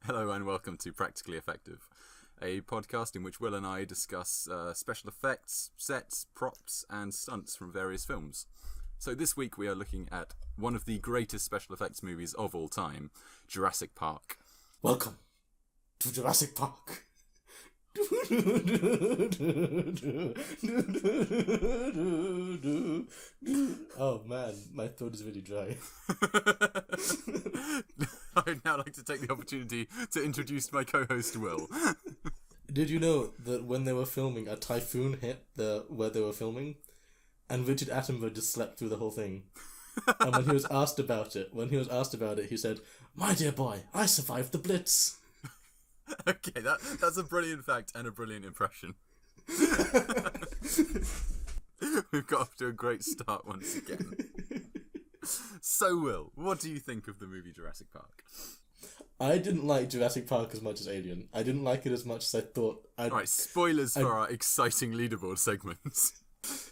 Hello and welcome to Practically Effective, a podcast in which Will and I discuss special effects, sets, props and stunts from various films. So this week we are looking at one of the greatest special effects movies of all time, Jurassic Park. Welcome to Jurassic Park. Oh man, my throat is really dry. I'd now like to take the opportunity to introduce my co-host Will. Did you know that when they were filming, a typhoon hit where they were filming, and Richard Attenborough just slept through the whole thing? And when he was asked about it, he said, "My dear boy, I survived the Blitz." Okay, that's a brilliant fact and a brilliant impression. We've got off to a great start once again. So, Will, what do you think of the movie Jurassic Park? I didn't like Jurassic Park as much as Alien. I didn't like it as much as I thought. Alright, spoilers for our exciting leaderboard segments.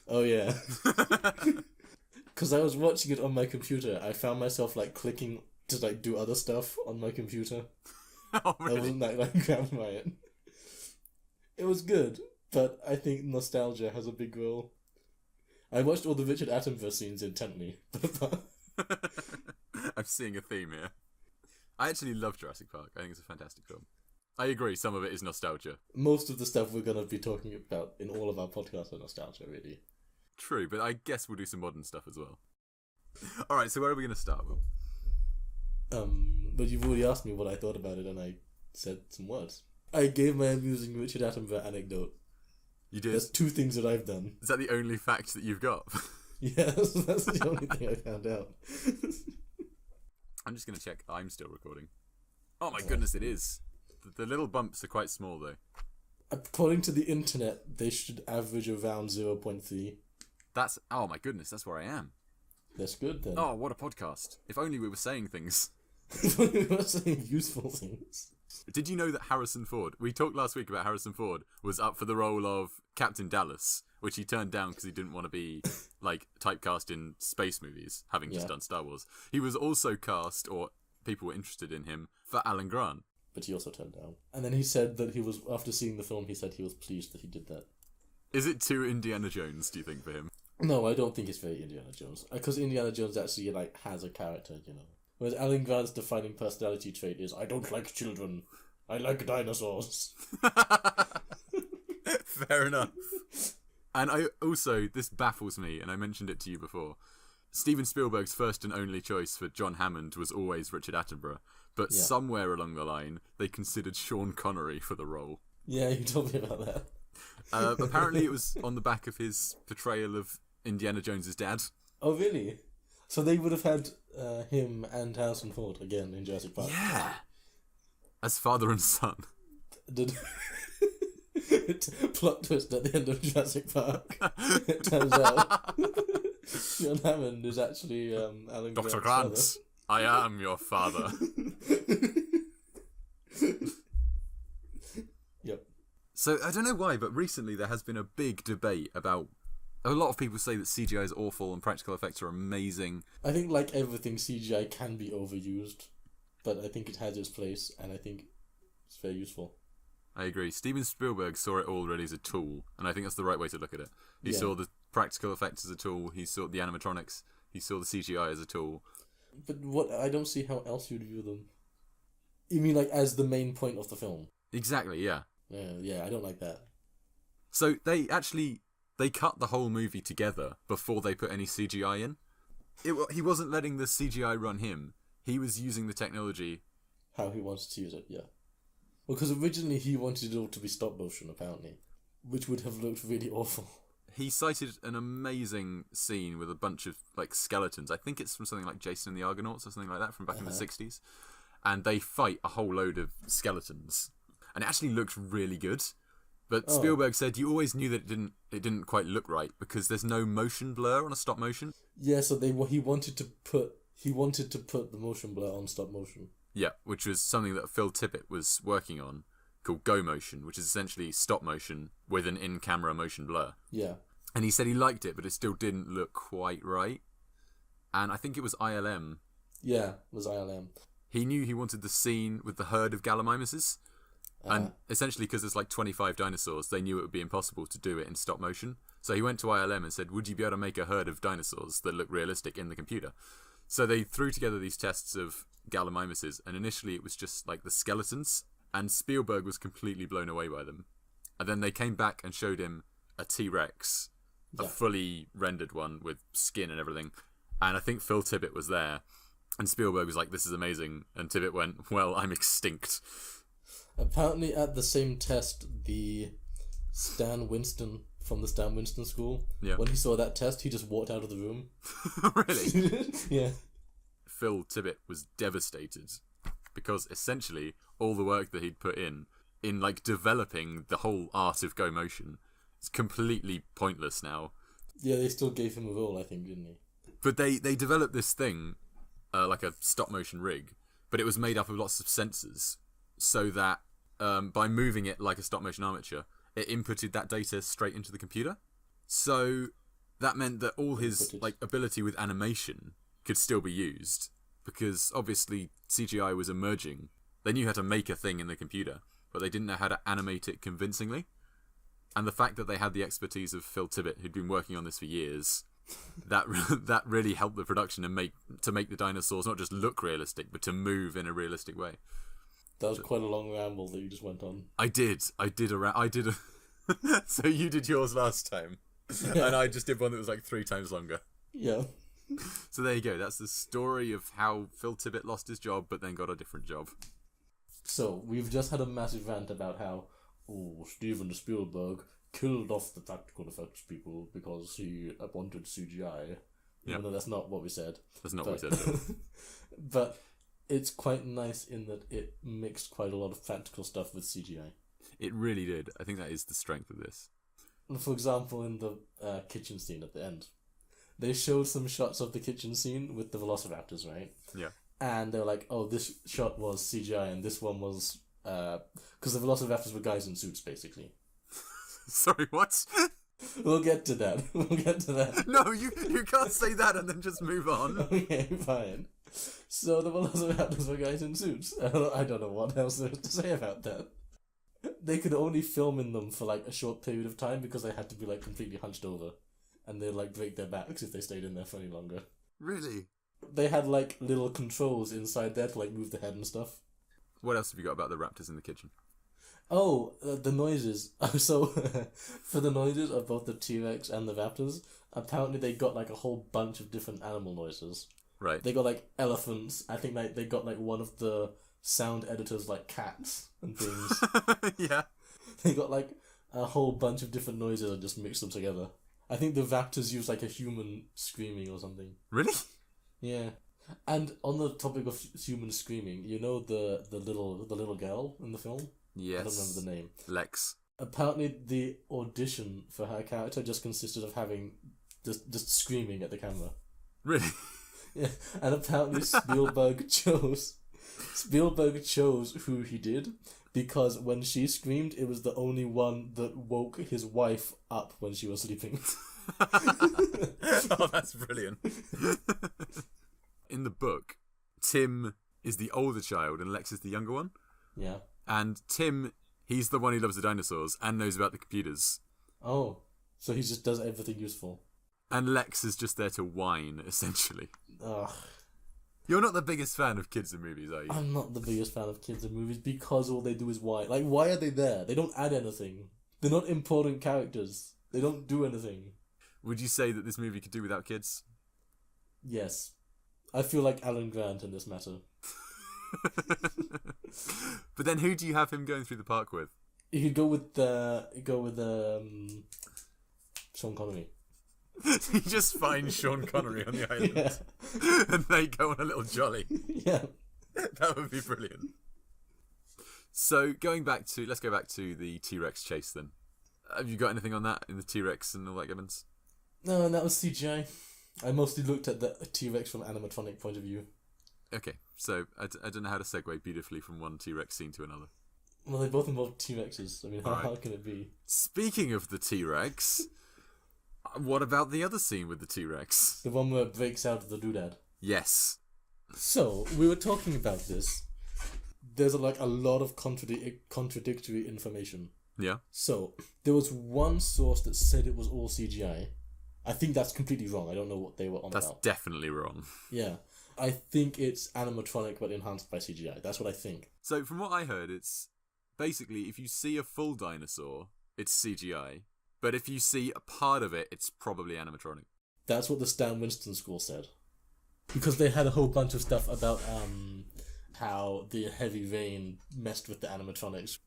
Oh yeah. Because I was watching it on my computer, I found myself clicking to do other stuff on my computer. Oh, really? I wasn't grabbed by it. It was good, but I think nostalgia has a big role. I watched all the Richard Attenborough scenes intently. I'm seeing a theme here. I actually love Jurassic Park. I think it's a fantastic film. I agree, some of it is nostalgia. Most of the stuff we're going to be talking about in all of our podcasts are nostalgia, really. True, but I guess we'll do some modern stuff as well. Alright, so where are we going to start, Will? But you've already asked me what I thought about it, and I said some words. I gave my amusing Richard Attenborough anecdote. You did? There's two things that I've done. Is that the only fact that you've got? Yes, that's the only thing I found out. I'm just going to check I'm still recording. Oh my goodness, it is. The little bumps are quite small, though. According to the internet, they should average around 0.3. That's... Oh my goodness, that's where I am. That's good, then. Oh, what a podcast. If only we were saying things. If only we were saying useful things. Did you know that Harrison Ford... We talked last week about Harrison Ford was up for the role of Captain Dallas, which he turned down because he didn't want to be, typecast in space movies, having just done Star Wars. He was also cast, or people were interested in him, for Alan Grant. But he also turned down. And then he said that he was, after seeing the film, he said he was pleased that he did that. Is it too Indiana Jones, do you think, for him? No, I don't think it's very Indiana Jones. Because Indiana Jones actually, has a character, you know. Whereas Alan Grant's defining personality trait is, I don't like children. I like dinosaurs. Fair enough. And I also, this baffles me, and I mentioned it to you before. Steven Spielberg's first and only choice for John Hammond was always Richard Attenborough. But somewhere along the line, they considered Sean Connery for the role. Yeah, you told me about that. Apparently it was on the back of his portrayal of Indiana Jones's dad. Oh, really? So they would have had him and Harrison Ford again in Jurassic Park. Yeah. As father and son. Plot twist at the end of Jurassic Park. It turns out John Hammond is actually Alan Grant's Dr. Grant, father. I am your father. Yep. So, I don't know why, but recently there has been a big debate about... A lot of people say that CGI is awful and practical effects are amazing. I think, like everything, CGI can be overused. But I think it has its place, and I think it's very useful. I agree. Steven Spielberg saw it already as a tool, and I think that's the right way to look at it. He saw the practical effects as a tool, he saw the animatronics, he saw the CGI as a tool. But I don't see how else you'd view them. You mean as the main point of the film? Exactly, yeah. Yeah, I don't like that. So they cut the whole movie together before they put any CGI in. He wasn't letting the CGI run him. He was using the technology. How he wanted to use it, yeah. Well, because originally he wanted it all to be stop motion, apparently. Which would have looked really awful. He cited an amazing scene with a bunch of, skeletons. I think it's from something like Jason and the Argonauts or something like that from back in the 60s. And they fight a whole load of skeletons. And it actually looked really good. But Spielberg said you always knew that it didn't quite look right because there's no motion blur on a stop motion. Yeah, so he wanted to put the motion blur on stop motion. Yeah, which was something that Phil Tippett was working on, called Go Motion, which is essentially stop motion with an in-camera motion blur. Yeah. And he said he liked it, but it still didn't look quite right. And I think it was ILM. Yeah, it was ILM. he knew he wanted the scene with the herd of gallimimuses. And essentially, because there's like 25 dinosaurs, they knew it would be impossible to do it in stop motion. So he went to ILM and said, would you be able to make a herd of dinosaurs that look realistic in the computer? So they threw together these tests of gallimimuses, and initially it was just like the skeletons, and Spielberg was completely blown away by them. And then they came back and showed him a T-Rex, a fully rendered one with skin and everything. And I think Phil Tippett was there, and Spielberg was like, this is amazing. And Tippett went, well, I'm extinct. Apparently at the same test, the Stan Winston from the Stan Winston School, when he saw that test, he just walked out of the room. Really? Yeah. Phil Tippett was devastated because essentially all the work that he'd put in like developing the whole art of go motion is completely pointless now. Yeah, they still gave him a role, I think, didn't they? But they developed this thing, like a stop motion rig, but it was made up of lots of sensors, so that by moving it like a stop motion armature, it inputted that data straight into the computer. So that meant that all his like ability with animation could still be used, because obviously CGI was emerging. They knew how to make a thing in the computer, but they didn't know how to animate it convincingly. And the fact that they had the expertise of Phil Tippett, who'd been working on this for years, that really helped the production and make the dinosaurs not just look realistic, but to move in a realistic way. That was quite a long ramble that you just went on. I did. So you did yours last time, and I just did one that was like 3 times longer. Yeah. So there you go. That's the story of how Phil Tippett lost his job, but then got a different job. So we've just had a massive rant about how Steven Spielberg killed off the practical effects people because he wanted CGI. Even though that's not what we said. That's not what we said. But it's quite nice in that it mixed quite a lot of practical stuff with CGI. It really did. I think that is the strength of this. For example, in the kitchen scene at the end, they showed some shots of the kitchen scene with the velociraptors, right? Yeah. And they're like, oh, this shot was CGI and this one was... because the velociraptors were guys in suits, basically. Sorry, what? We'll get to that. No, you can't say that and then just move on. Okay, fine. So the velociraptors were guys in suits. I don't know what else there is to say about that. They could only film in them for like a short period of time because they had to be like completely hunched over. And they'd like break their backs if they stayed in there for any longer. Really? They had like little controls inside there to like move the head and stuff. What else have you got about the raptors in the kitchen? Oh, the noises. So, for the noises of both the T-Rex and the raptors, apparently they got like a whole bunch of different animal noises. Right. They got like elephants. I think like they got like one of the sound editors like cats and things. Yeah. They got like a whole bunch of different noises and just mixed them together. I think the raptors use like a human screaming or something. Really? Yeah. And on the topic of human screaming, you know the little girl in the film? Yes. I don't remember the name. Lex. Apparently the audition for her character just consisted of having just screaming at the camera. Really? Yeah. And apparently Spielberg chose who he did because when she screamed, it was the only one that woke his wife up when she was sleeping. Oh, that's brilliant. In the book, Tim is the older child and Lex is the younger one. Yeah. And Tim, he's the one who loves the dinosaurs and knows about the computers. Oh, so he just does everything useful. And Lex is just there to whine, essentially. Ugh. You're not the biggest fan of kids in movies, are you? I'm not the biggest fan of kids in movies because all they do is whine. Like, why are they there? They don't add anything. They're not important characters. They don't do anything. Would you say that this movie could do without kids? Yes. I feel like Alan Grant in this matter. But then who do you have him going through the park with? You could go with Sean Connery. You just find Sean Connery on the island. Yeah. And they go on a little jolly. Yeah. That would be brilliant. So let's go back to the T-Rex chase then. Have you got anything on that in the T-Rex and all that gibbons? No, and that was CGI. I mostly looked at the T-Rex from an animatronic point of view. Okay, so I don't know how to segue beautifully from one T-Rex scene to another. Well, they both involve T-Rexes. I mean, how can it be? Speaking of the T-Rex, what about the other scene with the T-Rex? The one where it breaks out of the doodad. Yes. So, we were talking about this. There's a lot of contradictory information. Yeah. So, there was one source that said it was all CGI. I think that's completely wrong. I don't know what they were on about. That's definitely wrong. Yeah. I think it's animatronic but enhanced by CGI. That's what I think. So from what I heard, it's basically if you see a full dinosaur, it's CGI. But if you see a part of it, it's probably animatronic. That's what the Stan Winston school said. Because they had a whole bunch of stuff about how the heavy rain messed with the animatronics.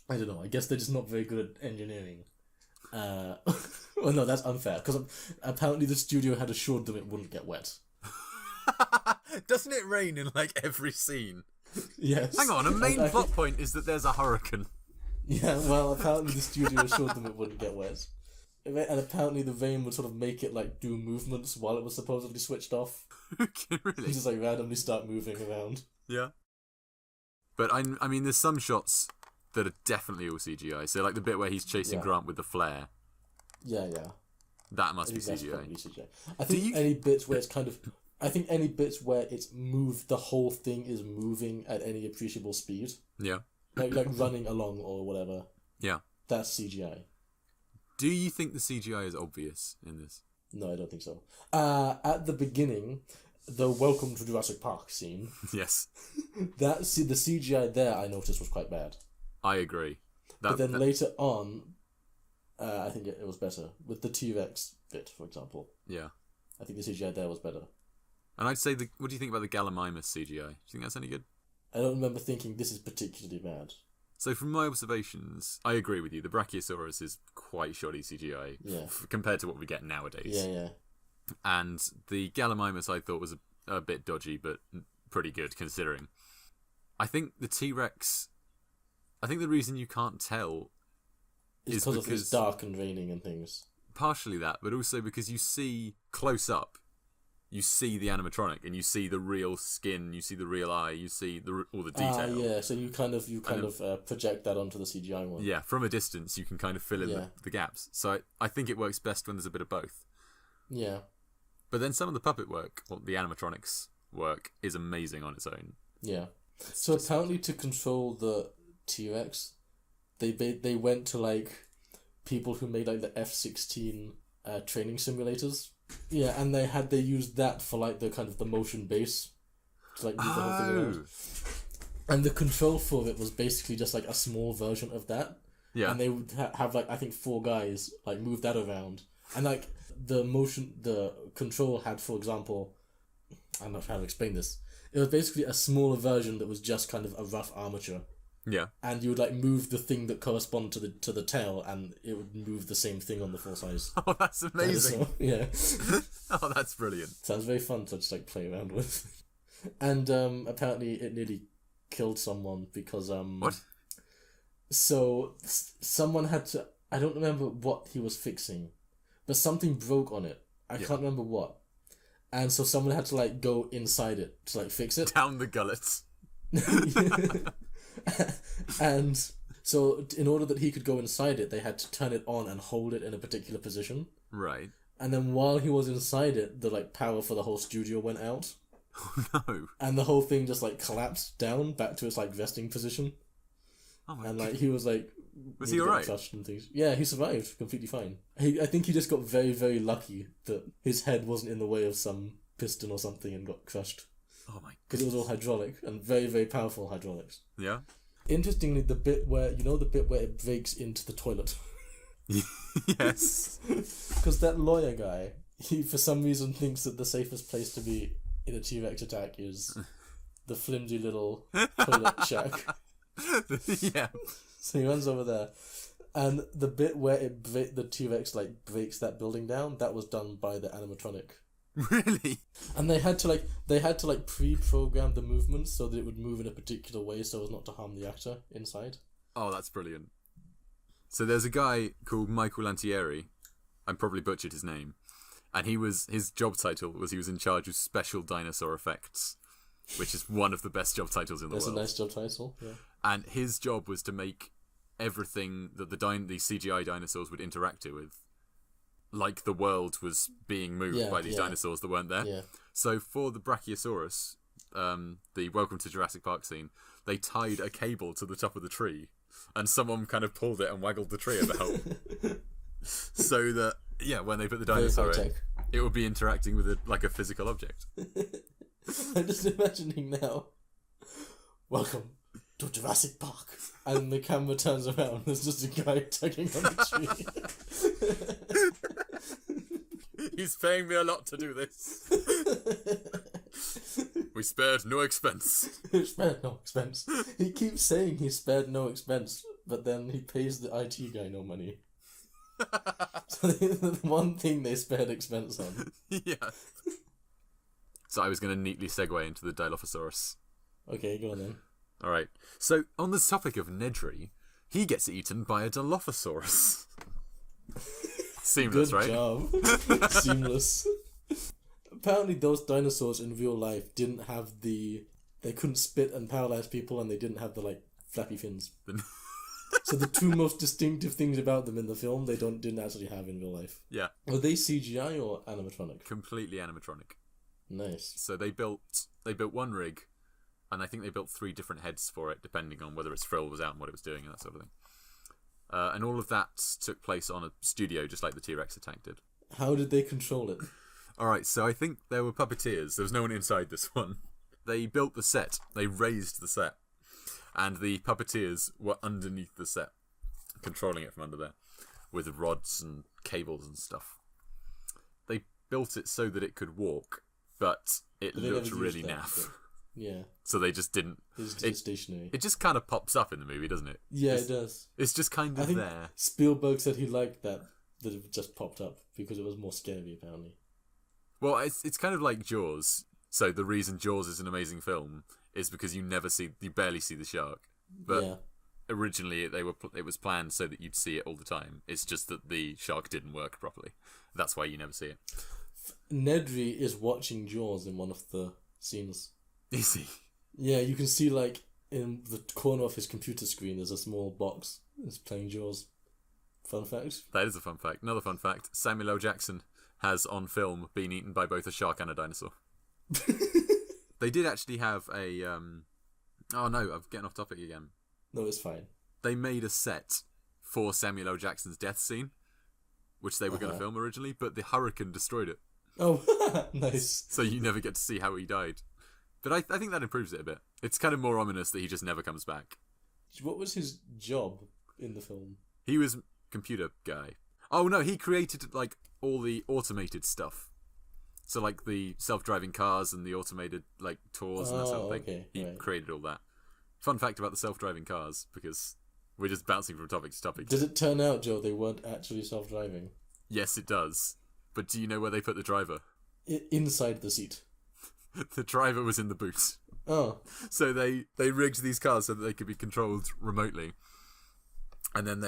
I don't know. I guess they're just not very good at engineering. Well, no, that's unfair. Because apparently the studio had assured them it wouldn't get wet. Doesn't it rain in like every scene? Yes. Hang on, a main plot point is that there's a hurricane. Yeah, well, apparently the studio assured them it wouldn't get wet. And apparently the rain would sort of make it like do movements while it was supposedly switched off. Really? Just like randomly start moving around. Yeah. But I mean, there's some shots that are definitely all CGI. So like the bit where he's chasing Grant with the flare. Yeah. That must be That's CGI. probably CGI. I think any bits where it's kind of... I think any bits where it's moved, the whole thing is moving at any appreciable speed. Yeah. Like running along or whatever. Yeah. That's CGI. Do you think the CGI is obvious in this? No, I don't think so. At the beginning, the Welcome to Jurassic Park scene. Yes. The CGI there I noticed was quite bad. I agree. But then later on, I think it was better. With the T-Rex bit, for example. Yeah. I think the CGI there was better. And I'd say, what do you think about the Gallimimus CGI? Do you think that's any good? I don't remember thinking this is particularly bad. So from my observations, I agree with you. The Brachiosaurus is quite shoddy CGI compared to what we get nowadays. Yeah. And the Gallimimus I thought was a bit dodgy, but pretty good considering. I think the T-Rex... I think the reason you can't tell is because it's dark and raining and things. Partially that, but also because you see close up, you see the animatronic and you see the real skin, you see the real eye, you see all the detail. Yeah, so you kind of project that onto the CGI one. Yeah, from a distance you can kind of fill in the gaps. So I think it works best when there's a bit of both. Yeah. But then some of the puppet work, or the animatronics work, is amazing on its own. Yeah. So apparently to control the T-Rex, they went to like people who made like the F-16 training simulators. Yeah, and they used that for like the kind of the motion base to like move the whole thing around. And the control for it was basically just like a small version of that. Yeah. And they would have like I think 4 guys like move that around, and like the control had, for example, I'm not trying to explain this. It was basically a smaller version that was just kind of a rough armature. Yeah. And you would like move the thing that corresponded to the tail, and it would move the same thing on the full size. Oh, that's amazing. Yeah. Oh, that's brilliant. Sounds very fun to just like play around with. And apparently it nearly killed someone because What? So someone had to, I don't remember what he was fixing, but something broke on it. I can't remember what. And so someone had to like go inside it to like fix it. Down the gullets. And so in order that he could go inside it, they had to turn it on and hold it in a particular position. Right. And then while he was inside it, the like power for the whole studio went out. Oh no. And the whole thing just like collapsed down back to its like resting position. Oh my and like he was like, was he alright? Crushed and things. Yeah, he survived completely fine. I think he just got very, very lucky that his head wasn't in the way of some piston or something and got crushed. Oh my! Because it was all hydraulic and very, very powerful hydraulics. Yeah. Interestingly, the bit where it breaks into the toilet. Yes. Because that lawyer guy, he for some reason thinks that the safest place to be in a T-Rex attack is the flimsy little toilet shack. Yeah. So he runs over there, and the bit where the T-Rex like breaks that building down, that was done by the animatronic. Really? And they had to pre-program the movements so that it would move in a particular way so as not to harm the actor inside. Oh, that's brilliant. So there's a guy called Michael Lantieri. I probably butchered his name. And his job title was he was in charge of special dinosaur effects, which is one of the best job titles in the world. That's a nice job title, yeah. And his job was to make everything that the CGI dinosaurs would interact with, like the world was being moved by these dinosaurs that weren't there. Yeah. So for the Brachiosaurus, the Welcome to Jurassic Park scene, they tied a cable to the top of the tree, and someone kind of pulled it and waggled the tree about, so that when they put the dinosaur in, it would be interacting with it like a physical object. I'm just imagining now. Welcome to Jurassic Park, and the camera turns around. There's just a guy tugging on the tree. He's paying me a lot to do this. We spared no expense. He spared no expense. He keeps saying he spared no expense, but then he pays the IT guy no money. So the one thing they spared expense on. Yeah. So I was going to neatly segue into the Dilophosaurus. Okay, go on then. Alright. So, on the topic of Nedry, he gets eaten by a Dilophosaurus. Seamless, Good right? Job. Seamless. Apparently those dinosaurs in real life didn't have they couldn't spit and paralyze people, and they didn't have the, flappy fins. So the two most distinctive things about them in the film, they didn't actually have in real life. Yeah. Were they CGI or animatronic? Completely animatronic. Nice. So they built one rig, and I think they built 3 different heads for it, depending on whether its frill was out and what it was doing and that sort of thing. And all of that took place on a studio, just like the T-Rex attack did. How did they control it? Alright, so I think there were puppeteers. There was no one inside this one. They built the set. They raised the set. And the puppeteers were underneath the set, controlling it from under there, with rods and cables and stuff. They built it so that it could walk, but it looked really naff. Yeah. So they just didn't... It's stationary. It just kind of pops up in the movie, doesn't it? Yeah, it does. It's just kind of I think there. Spielberg said he liked that it just popped up, because it was more scary, apparently. Well, it's kind of like Jaws. So the reason Jaws is an amazing film is because you barely see the shark. But originally it was planned so that you'd see it all the time. It's just that the shark didn't work properly. That's why you never see it. Nedry is watching Jaws in one of the scenes. Is he? Yeah, you can see in the corner of his computer screen there's a small box. It's playing Jaws. Fun fact. That is a fun fact. Another fun fact. Samuel L. Jackson has on film been eaten by both a shark and a dinosaur. They did actually have a... Oh no, I'm getting off topic again. No, it's fine. They made a set for Samuel L. Jackson's death scene, which they were going to film originally, but the hurricane destroyed it. Oh, nice. So you never get to see how he died. But I think that improves it a bit. It's kind of more ominous that he just never comes back. What was his job in the film? He was computer guy. Oh no, he created all the automated stuff. So the self-driving cars and the automated tours and that sort of thing. Okay, He created all that. Fun fact about the self-driving cars, because we're just bouncing from topic to topic. Did it turn out, Joe, they weren't actually self-driving? Yes, it does. But do you know where they put the driver? Inside the seat. The driver was in the boot. Oh. So they rigged these cars so that they could be controlled remotely. And then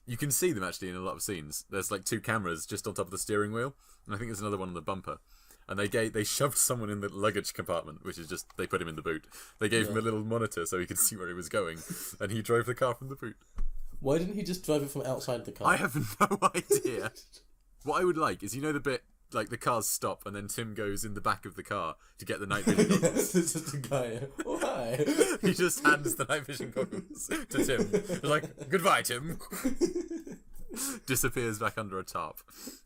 you can see them actually in a lot of scenes. There's 2 cameras just on top of the steering wheel, and I think there's another one on the bumper. And they shoved someone in the luggage compartment, which is just, they put him in the boot. They gave him a little monitor so he could see where he was going, and he drove the car from the boot. Why didn't he just drive it from outside the car? I have no idea. What I would like is, the bit, the cars stop, and then Tim goes in the back of the car to get the night vision goggles. It's just a guy. Oh, hi. He just hands the night vision goggles to Tim. He's goodbye, Tim. Disappears back under a tarp.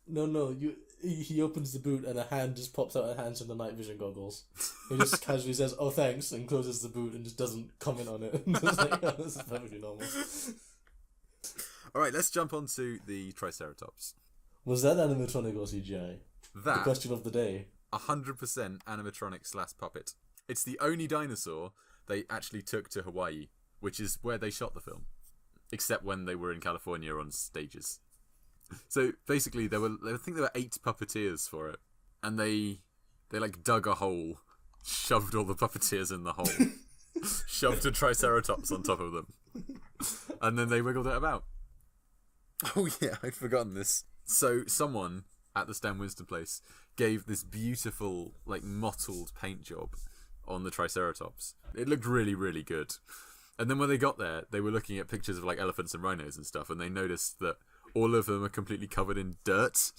No, he opens the boot and a hand just pops out and hands him the night vision goggles. He just casually says, "Oh, thanks," and closes the boot and just doesn't comment on it. Just oh, this is perfectly normal. Alright, let's jump on to the Triceratops. Was that animatronic or CGI? That, the question of the day. 100% animatronic / puppet. It's the only dinosaur they actually took to Hawaii, which is where they shot the film. Except when they were in California on stages. So basically, I think there were 8 puppeteers for it, and they dug a hole, shoved all the puppeteers in the hole, shoved a Triceratops on top of them, and then they wiggled it about. Oh yeah, I'd forgotten this. So someone at the Stan Winston place gave this beautiful mottled paint job on the Triceratops. It looked really, really good. And then when they got there, they were looking at pictures of elephants and rhinos and stuff, and they noticed that all of them are completely covered in dirt.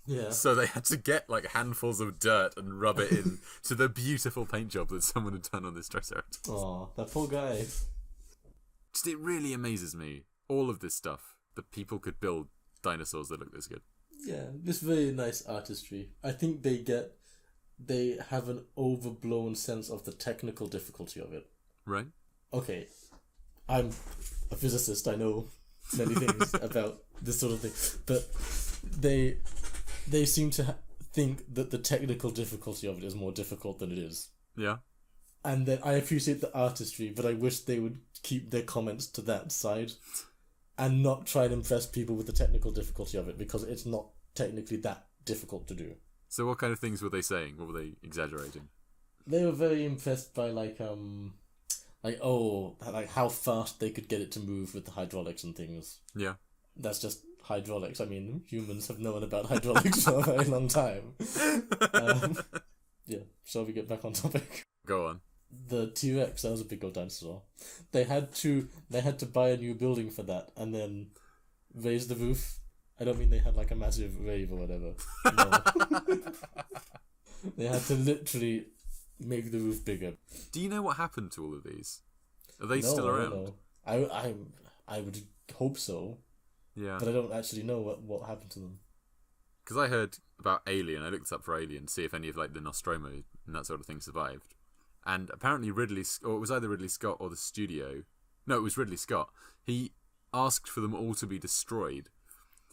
Yeah. So they had to get like handfuls of dirt and rub it in to the beautiful paint job that someone had done on this Triceratops. Oh, that poor guy. Just, it really amazes me, all of this stuff, that people could build dinosaurs that look this good. Yeah, this very nice artistry. I think they have an overblown sense of the technical difficulty of it. Right? Okay, I'm a physicist, I know many things about this sort of thing, but they seem to think that the technical difficulty of it is more difficult than it is. Yeah. And then I appreciate the artistry, but I wish they would keep their comments to that side and not try and impress people with the technical difficulty of it, because it's not technically that difficult to do. So what kind of things were they saying? What were they exaggerating? They were very impressed by how fast they could get it to move with the hydraulics and things. Yeah. That's just hydraulics. I mean, humans have known about hydraulics for a very long time. Yeah, shall we get back on topic? Go on. The T-Rex, that was a big old dinosaur. They had to buy a new building for that and then raise the roof. I don't mean they had like a massive rave or whatever. No. They had to literally make the roof bigger. Do you know what happened to all of these? Are they still around? I would hope so. Yeah. But I don't actually know what happened to them. Because I heard about Alien. I looked up for Alien to see if any of like the Nostromo and that sort of thing survived. And apparently it was either Ridley Scott or the studio. No, it was Ridley Scott. He asked for them all to be destroyed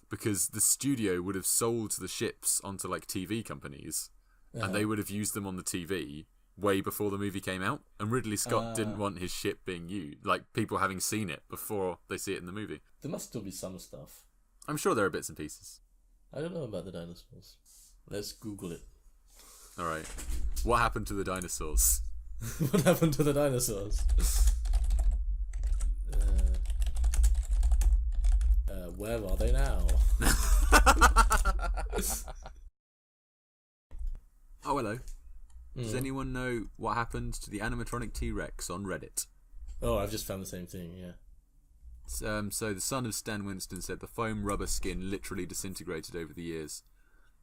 because the studio would have sold the ships onto like TV companies, and they would have used them on the TV way before the movie came out. And Ridley Scott didn't want his ship being used, like people having seen it before they see it in the movie. There must still be some stuff. I'm sure there are bits and pieces. I don't know about the dinosaurs. Let's Google it. All right. What happened to the dinosaurs? What happened to the dinosaurs? Where are they now? Oh, hello. Does anyone know what happened to the animatronic T-Rex on Reddit? Oh, I've just found the same thing, yeah. So the son of Stan Winston said the foam rubber skin literally disintegrated over the years,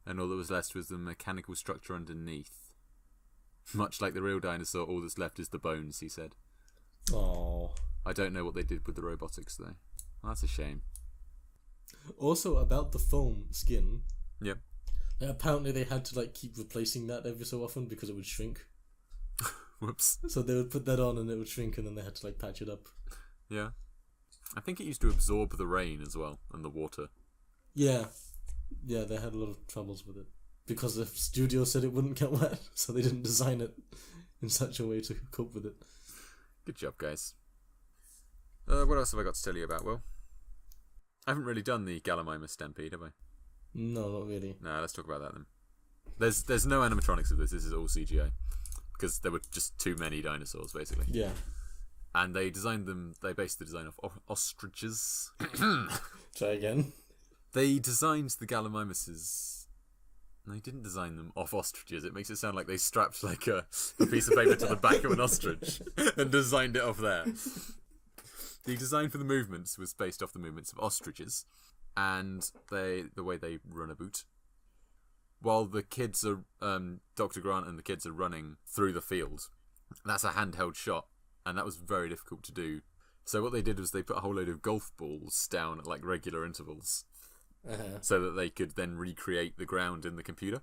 and all that was left was the mechanical structure underneath. Much like the real dinosaur, all that's left is the bones, he said. Oh. I don't know what they did with the robotics, though. That's a shame. Also, about the foam skin. Yep. Apparently they had to keep replacing that every so often because it would shrink. Whoops. So they would put that on and it would shrink, and then they had to patch it up. Yeah. I think it used to absorb the rain as well, and the water. Yeah. Yeah, they had a lot of troubles with it. Because the studio said it wouldn't get wet, so they didn't design it in such a way to cope with it. Good job, guys. What else have I got to tell you about, Will? I haven't really done the Gallimimus Stampede, have I? No, not really. No, let's talk about that then. There's no animatronics of this. This is all CGI. Because there were just too many dinosaurs, basically. Yeah. And they based the design off ostriches. Try again. They designed the Gallimimuses. No, they didn't design them off ostriches. It makes it sound like they strapped a piece of paper to the back of an ostrich and designed it off there. The design for the movements was based off the movements of ostriches and the way they run a boot. While the kids are, Dr. Grant and the kids are running through the field, that's a handheld shot, and that was very difficult to do. So what they did was they put a whole load of golf balls down at regular intervals. So that they could then recreate the ground in the computer.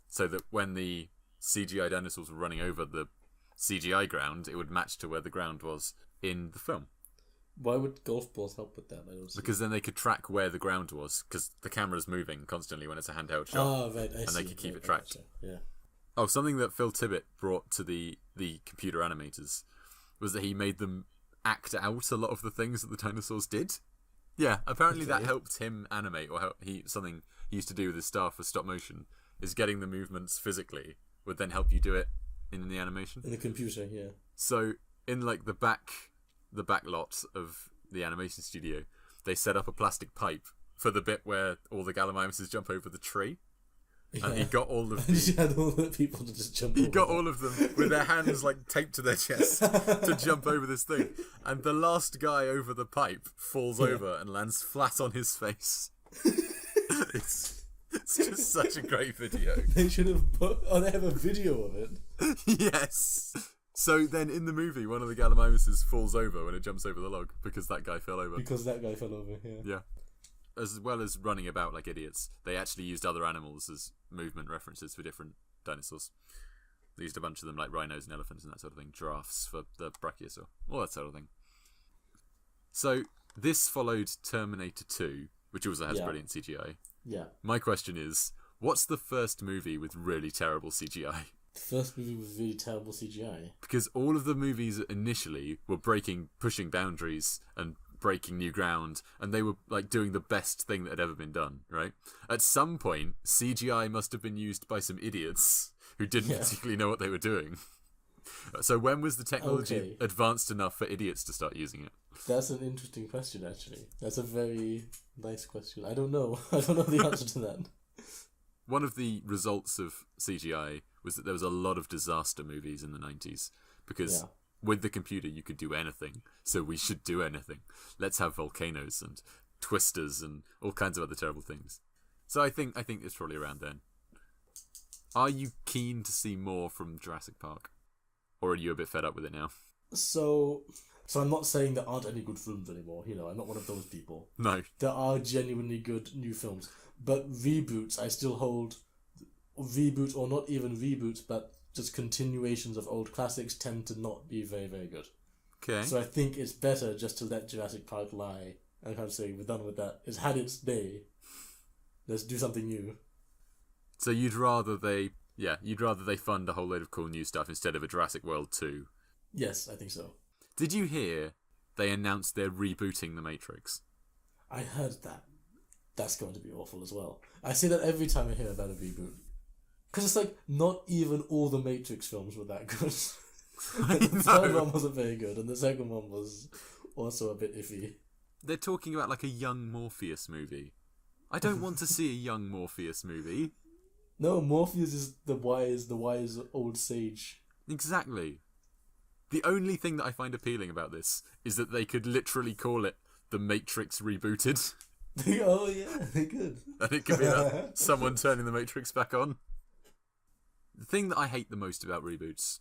So that when the CGI dinosaurs were running over the CGI ground, it would match to where the ground was in the film. Why would golf balls help with that? Because then they could track where the ground was, because the camera's moving constantly when it's a handheld shot. Oh, right, I see. They could keep it tracked. Yeah. Oh, something that Phil Tippett brought to the computer animators was that he made them act out a lot of the things that the dinosaurs did. Yeah, apparently that helped him animate, or something he used to do with his staff for stop motion, is getting the movements physically would then help you do it in the animation. In the computer, yeah. So in the back lot of the animation studio, they set up a plastic pipe for the bit where all the Gallimimuses jump over the tree. Yeah. And he got all of he had all the people to just jump over. He got all of them with their hands taped to their chest to jump over this thing. And the last guy over the pipe falls over and lands flat on his face. It's just such a great video. They should have put... Oh, they have a video of it. Yes. So then in the movie, one of the Gallimimuses falls over when it jumps over the log because that guy fell over. Because that guy fell over, yeah. Yeah. As well as running about like idiots, they actually used other animals as movement references for different dinosaurs. They used a bunch of them, like rhinos and elephants and that sort of thing. Giraffes for the brachiosaur. All that sort of thing. So this followed Terminator 2, which also has brilliant CGI. Yeah. My question is, what's the first movie with really terrible CGI? The first movie with really terrible CGI? Because all of the movies initially were pushing boundaries and breaking new ground, and they were like doing the best thing that had ever been done, right? At some point, CGI must have been used by some idiots who didn't particularly know what they were doing. So when was the technology advanced enough for idiots to start using it? That's an interesting question, actually. That's a very nice question. I don't know. I don't know the answer to that. One of the results of CGI was that there was a lot of disaster movies in the 90s because with the computer you could do anything, so we should do anything. Let's have volcanoes and twisters and all kinds of other terrible things. So I think it's probably around then. Are you keen to see more from Jurassic Park? Or are you a bit fed up with it now? So I'm not saying there aren't any good films anymore, I'm not one of those people. No. There are genuinely good new films. But reboots, I still hold... Reboots, or not even reboots, but just continuations of old classics tend to not be very, very good. Okay. So I think it's better just to let Jurassic Park lie and kind of say, we're done with that. It's had its day. Let's do something new. So you'd rather they fund a whole load of cool new stuff instead of a Jurassic World 2? Yes, I think so. Did you hear they announced they're rebooting The Matrix? I heard that. That's going to be awful as well. I say that every time I hear about a reboot. Because it's like, not even all the Matrix films were that good. The third one wasn't very good, and the second one was also a bit iffy. They're talking about like a young Morpheus movie. I don't want to see a young Morpheus movie. No, Morpheus is the wise old sage. Exactly. The only thing that I find appealing about this is that they could literally call it The Matrix Rebooted. Oh yeah, they could. And it could be that someone turning the Matrix back on. The thing that I hate the most about reboots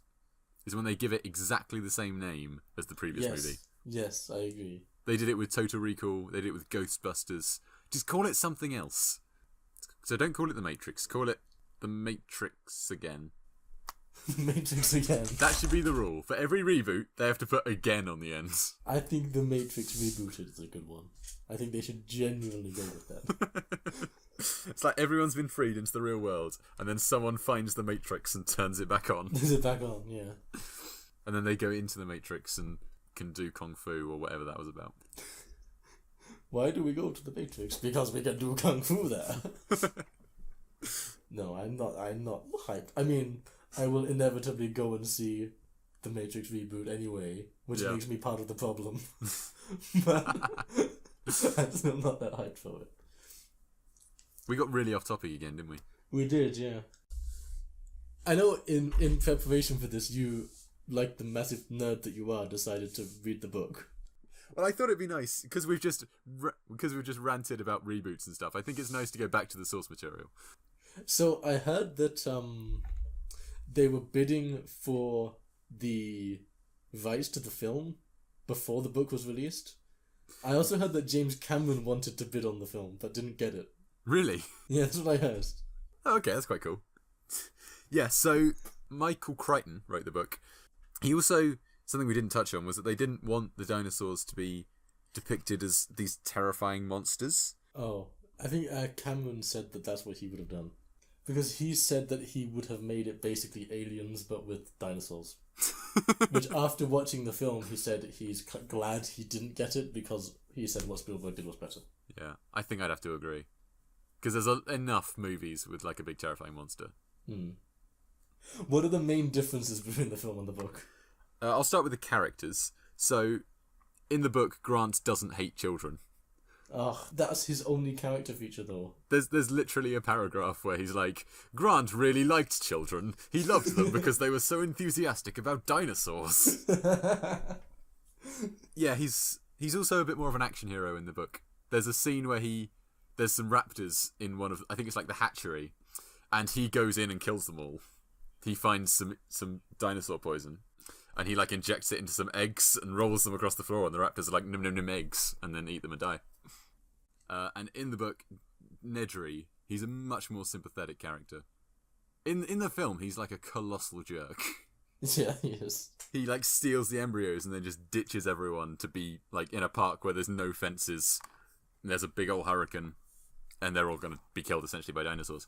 is when they give it exactly the same name as the previous movie. Yes, I agree. They did it with Total Recall, they did it with Ghostbusters. Just call it something else. So don't call it The Matrix, call it The Matrix Again. Matrix Again. That should be the rule. For every reboot, they have to put again on the end. I think The Matrix Rebooted is a good one. I think they should genuinely go with that. It's like everyone's been freed into the real world, and then someone finds the Matrix and turns it back on. Turns it back on, yeah. And then they go into the Matrix and can do Kung Fu or whatever that was about. Why do we go to the Matrix? Because we can do Kung Fu there. No, I'm not hyped. I mean, I will inevitably go and see the Matrix reboot anyway, which makes me part of the problem. But I'm still not that hyped for it. We got really off topic again, didn't we? We did, yeah. I know in preparation for this, you, like the massive nerd that you are, decided to read the book. Well, I thought it'd be nice, because we've just ranted about reboots and stuff. I think it's nice to go back to the source material. So I heard that they were bidding for the rights to the film before the book was released. I also heard that James Cameron wanted to bid on the film, but didn't get it. Really? Yeah, that's what I heard. Oh, okay, that's quite cool. Yeah, so Michael Crichton wrote the book. He also, something we didn't touch on, was that they didn't want the dinosaurs to be depicted as these terrifying monsters. Oh, I think Cameron said that that's what he would have done. Because he said that he would have made it basically aliens, but with dinosaurs. Which, after watching the film, he said he's glad he didn't get it, because he said what Spielberg did was better. Yeah, I think I'd have to agree. Because there's enough movies with like a big terrifying monster. What are the main differences between the film and the book? I'll start with the characters. So, in the book, Grant doesn't hate children. Oh, that's his only character feature, though. There's literally a paragraph where he's like, Grant really liked children. He loved them because they were so enthusiastic about dinosaurs. Yeah, he's also a bit more of an action hero in the book. There's a scene where he there's some raptors in one of, I think it's like the hatchery, and he goes in and kills them all. He finds some dinosaur poison, and he like injects it into some eggs and rolls them across the floor, and the raptors are like num num num eggs, and then eat them and die. And in the book, Nedry, he's a much more sympathetic character. In the film, he's like a colossal jerk. Yeah, he is. He like steals the embryos and then just ditches everyone to be like in a park where there's no fences. And there's a big old hurricane, and they're all going to be killed essentially by dinosaurs.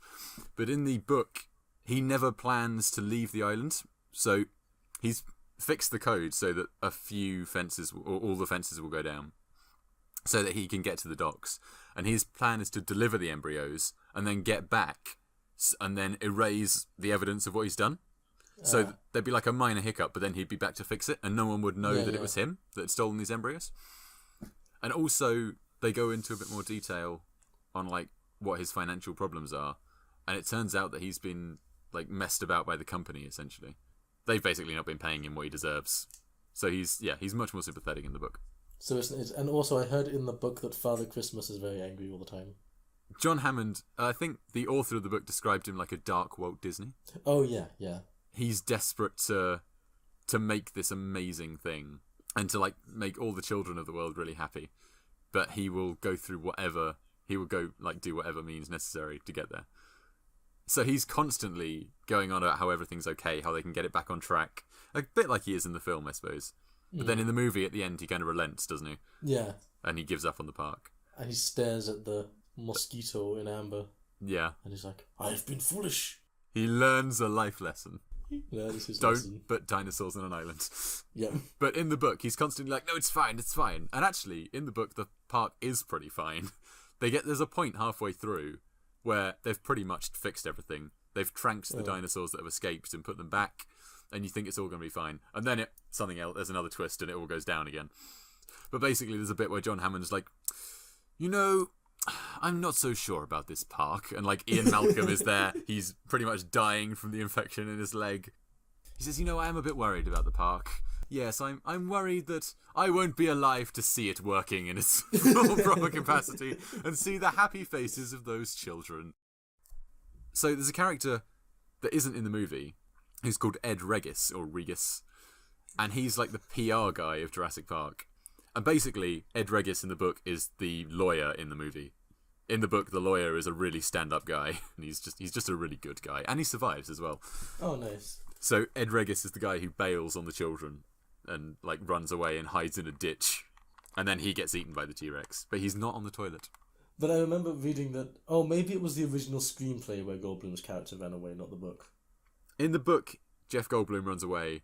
But in the book, he never plans to leave the island. So he's fixed the code so that a few fences, or all the fences will go down, so that he can get to the docks. And his plan is to deliver the embryos and then get back and then erase the evidence of what he's done. So there'd be like a minor hiccup, but then he'd be back to fix it, and no one would know that it was him that had stolen these embryos. And also, they go into a bit more detail on like what his financial problems are, and it turns out that he's been like messed about by the company essentially. They've basically not been paying him what he deserves. So he's much more sympathetic in the book. So it's and also I heard in the book that Father Christmas is very angry all the time. John Hammond, I think the author of the book described him like a dark Walt Disney. Oh yeah. He's desperate to make this amazing thing and to like make all the children of the world really happy, but he will go through whatever, he will go like do whatever means necessary to get there. So he's constantly going on about how everything's okay, how they can get it back on track, a bit like he is in the film, I suppose. But then in the movie at the end he kind of relents, doesn't he? Yeah. And he gives up on the park. And he stares at the mosquito in amber. Yeah. And he's like, I've been foolish. He learns a life lesson. Don't lesson. put dinosaurs on an island. Yeah. But in the book, he's constantly like, no, it's fine. And actually, in the book, the park is pretty fine. There's a point halfway through where they've pretty much fixed everything. They've tranked the dinosaurs that have escaped and put them back, and you think it's all going to be fine. And then there's another twist, and it all goes down again. But basically, there's a bit where John Hammond's like, I'm not so sure about this park. And like Ian Malcolm is there. He's pretty much dying from the infection in his leg. He says, I am a bit worried about the park. Yes, I'm worried that I won't be alive to see it working in its full proper capacity and see the happy faces of those children. So there's a character that isn't in the movie who's called Ed Regis, or Regis. And he's like the PR guy of Jurassic Park. And basically, Ed Regis in the book is the lawyer in the movie. In the book, the lawyer is a really stand-up guy, and he's just a really good guy, and he survives as well. Oh, nice. So Ed Regis is the guy who bails on the children and like runs away and hides in a ditch, and then he gets eaten by the T-Rex, but he's not on the toilet. But I remember reading that. Oh, maybe it was the original screenplay where Goldblum's character ran away, not the book. In the book, Jeff Goldblum runs away,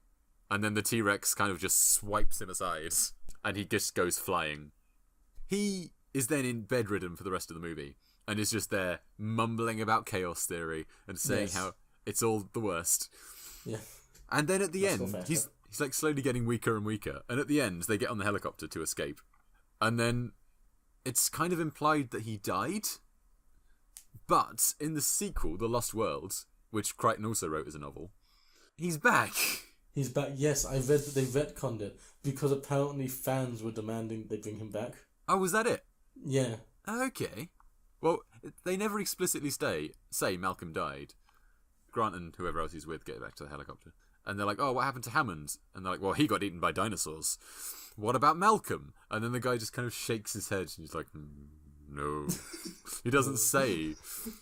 and then the T-Rex kind of just swipes him aside, and he just goes flying. He is then in bedridden for the rest of the movie and is just there mumbling about chaos theory and saying how it's all the worst. Yeah. And then at the end, he's like slowly getting weaker and weaker. And at the end, they get on the helicopter to escape. And then it's kind of implied that he died. But in the sequel, The Lost World, which Crichton also wrote as a novel, he's back. He's back, yes. I read that they retconned it because apparently fans were demanding they bring him back. Oh, was that it? Yeah. Okay. Well, they never explicitly say Malcolm died. Grant and whoever else he's with get back to the helicopter. And they're like, oh, what happened to Hammond? And they're like, well, he got eaten by dinosaurs. What about Malcolm? And then the guy just kind of shakes his head and he's like, no. He doesn't say.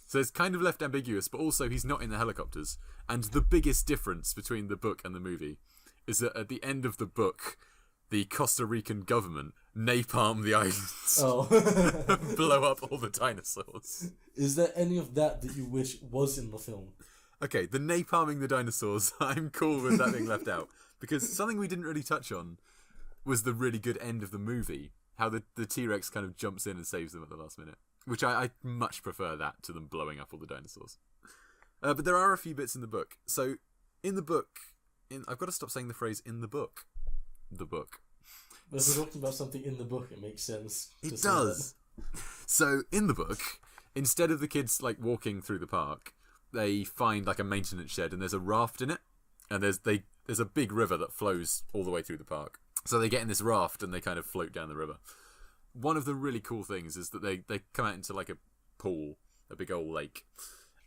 So it's kind of left ambiguous, but also he's not in the helicopters. And the biggest difference between the book and the movie is that at the end of the book, the Costa Rican government napalm the islands. Oh. Blow up all the dinosaurs. Is there any of that you wish was in the film? Okay, the napalming the dinosaurs, I'm cool with that being left out. Because something we didn't really touch on was the really good end of the movie. How the T-Rex kind of jumps in and saves them at the last minute. Which I much prefer that to them blowing up all the dinosaurs. But there are a few bits in the book. So, in the book... I've got to stop saying the phrase, in the book. The book. But if we're talking about something in the book, it makes sense. It does. So, in the book, instead of the kids like walking through the park, they find like a maintenance shed and there's a raft in it. And there's a big river that flows all the way through the park. So they get in this raft and they kind of float down the river. One of the really cool things is that they come out into like pool, a big old lake,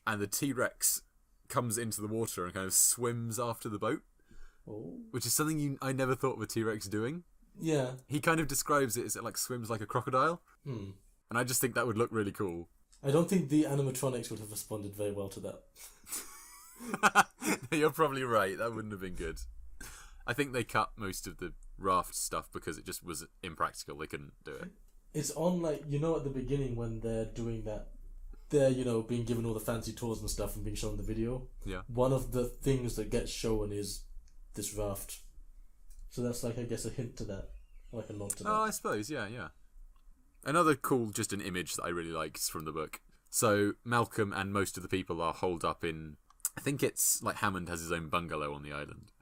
and the T-Rex comes into the water and kind of swims after the boat, which is something I never thought of a T-Rex doing. Yeah. He kind of describes it as it like swims like a crocodile, and I just think that would look really cool. I don't think the animatronics would have responded very well to that. You're probably right. That wouldn't have been good. I think they cut most of the raft stuff because it just was impractical. They couldn't do it. It's on, like, you know, at the beginning when they're doing that, they're, you know, being given all the fancy tours and stuff and being shown the video. Yeah. One of the things that gets shown is this raft. So that's, like, I guess a hint to that. Like a nod to that. Oh, I suppose, yeah. Another cool, just an image that I really liked from the book. So Malcolm and most of the people are holed up in, I think it's like Hammond has his own bungalow on the island.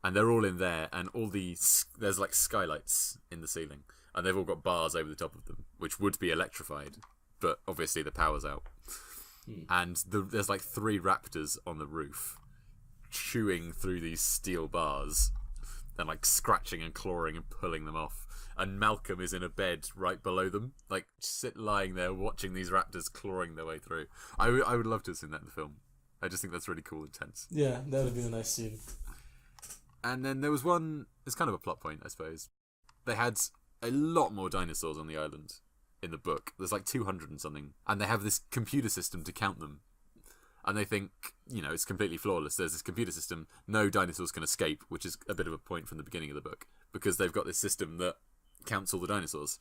And they're all in there, and there's like skylights in the ceiling. And they've all got bars over the top of them, which would be electrified. But obviously the power's out. And there's like 3 raptors on the roof, chewing through these steel bars. And like scratching and clawing and pulling them off. And Malcolm is in a bed right below them, like lying there watching these raptors clawing their way through. I would love to have seen that in the film. I just think that's really cool and tense. Yeah, that would have been a nice scene. And then there was one, it's kind of a plot point, I suppose. They had a lot more dinosaurs on the island in the book. There's like 200 and something. And they have this computer system to count them. And they think, you know, it's completely flawless. There's this computer system, no dinosaurs can escape, which is a bit of a point from the beginning of the book. Because they've got this system that counts all the dinosaurs.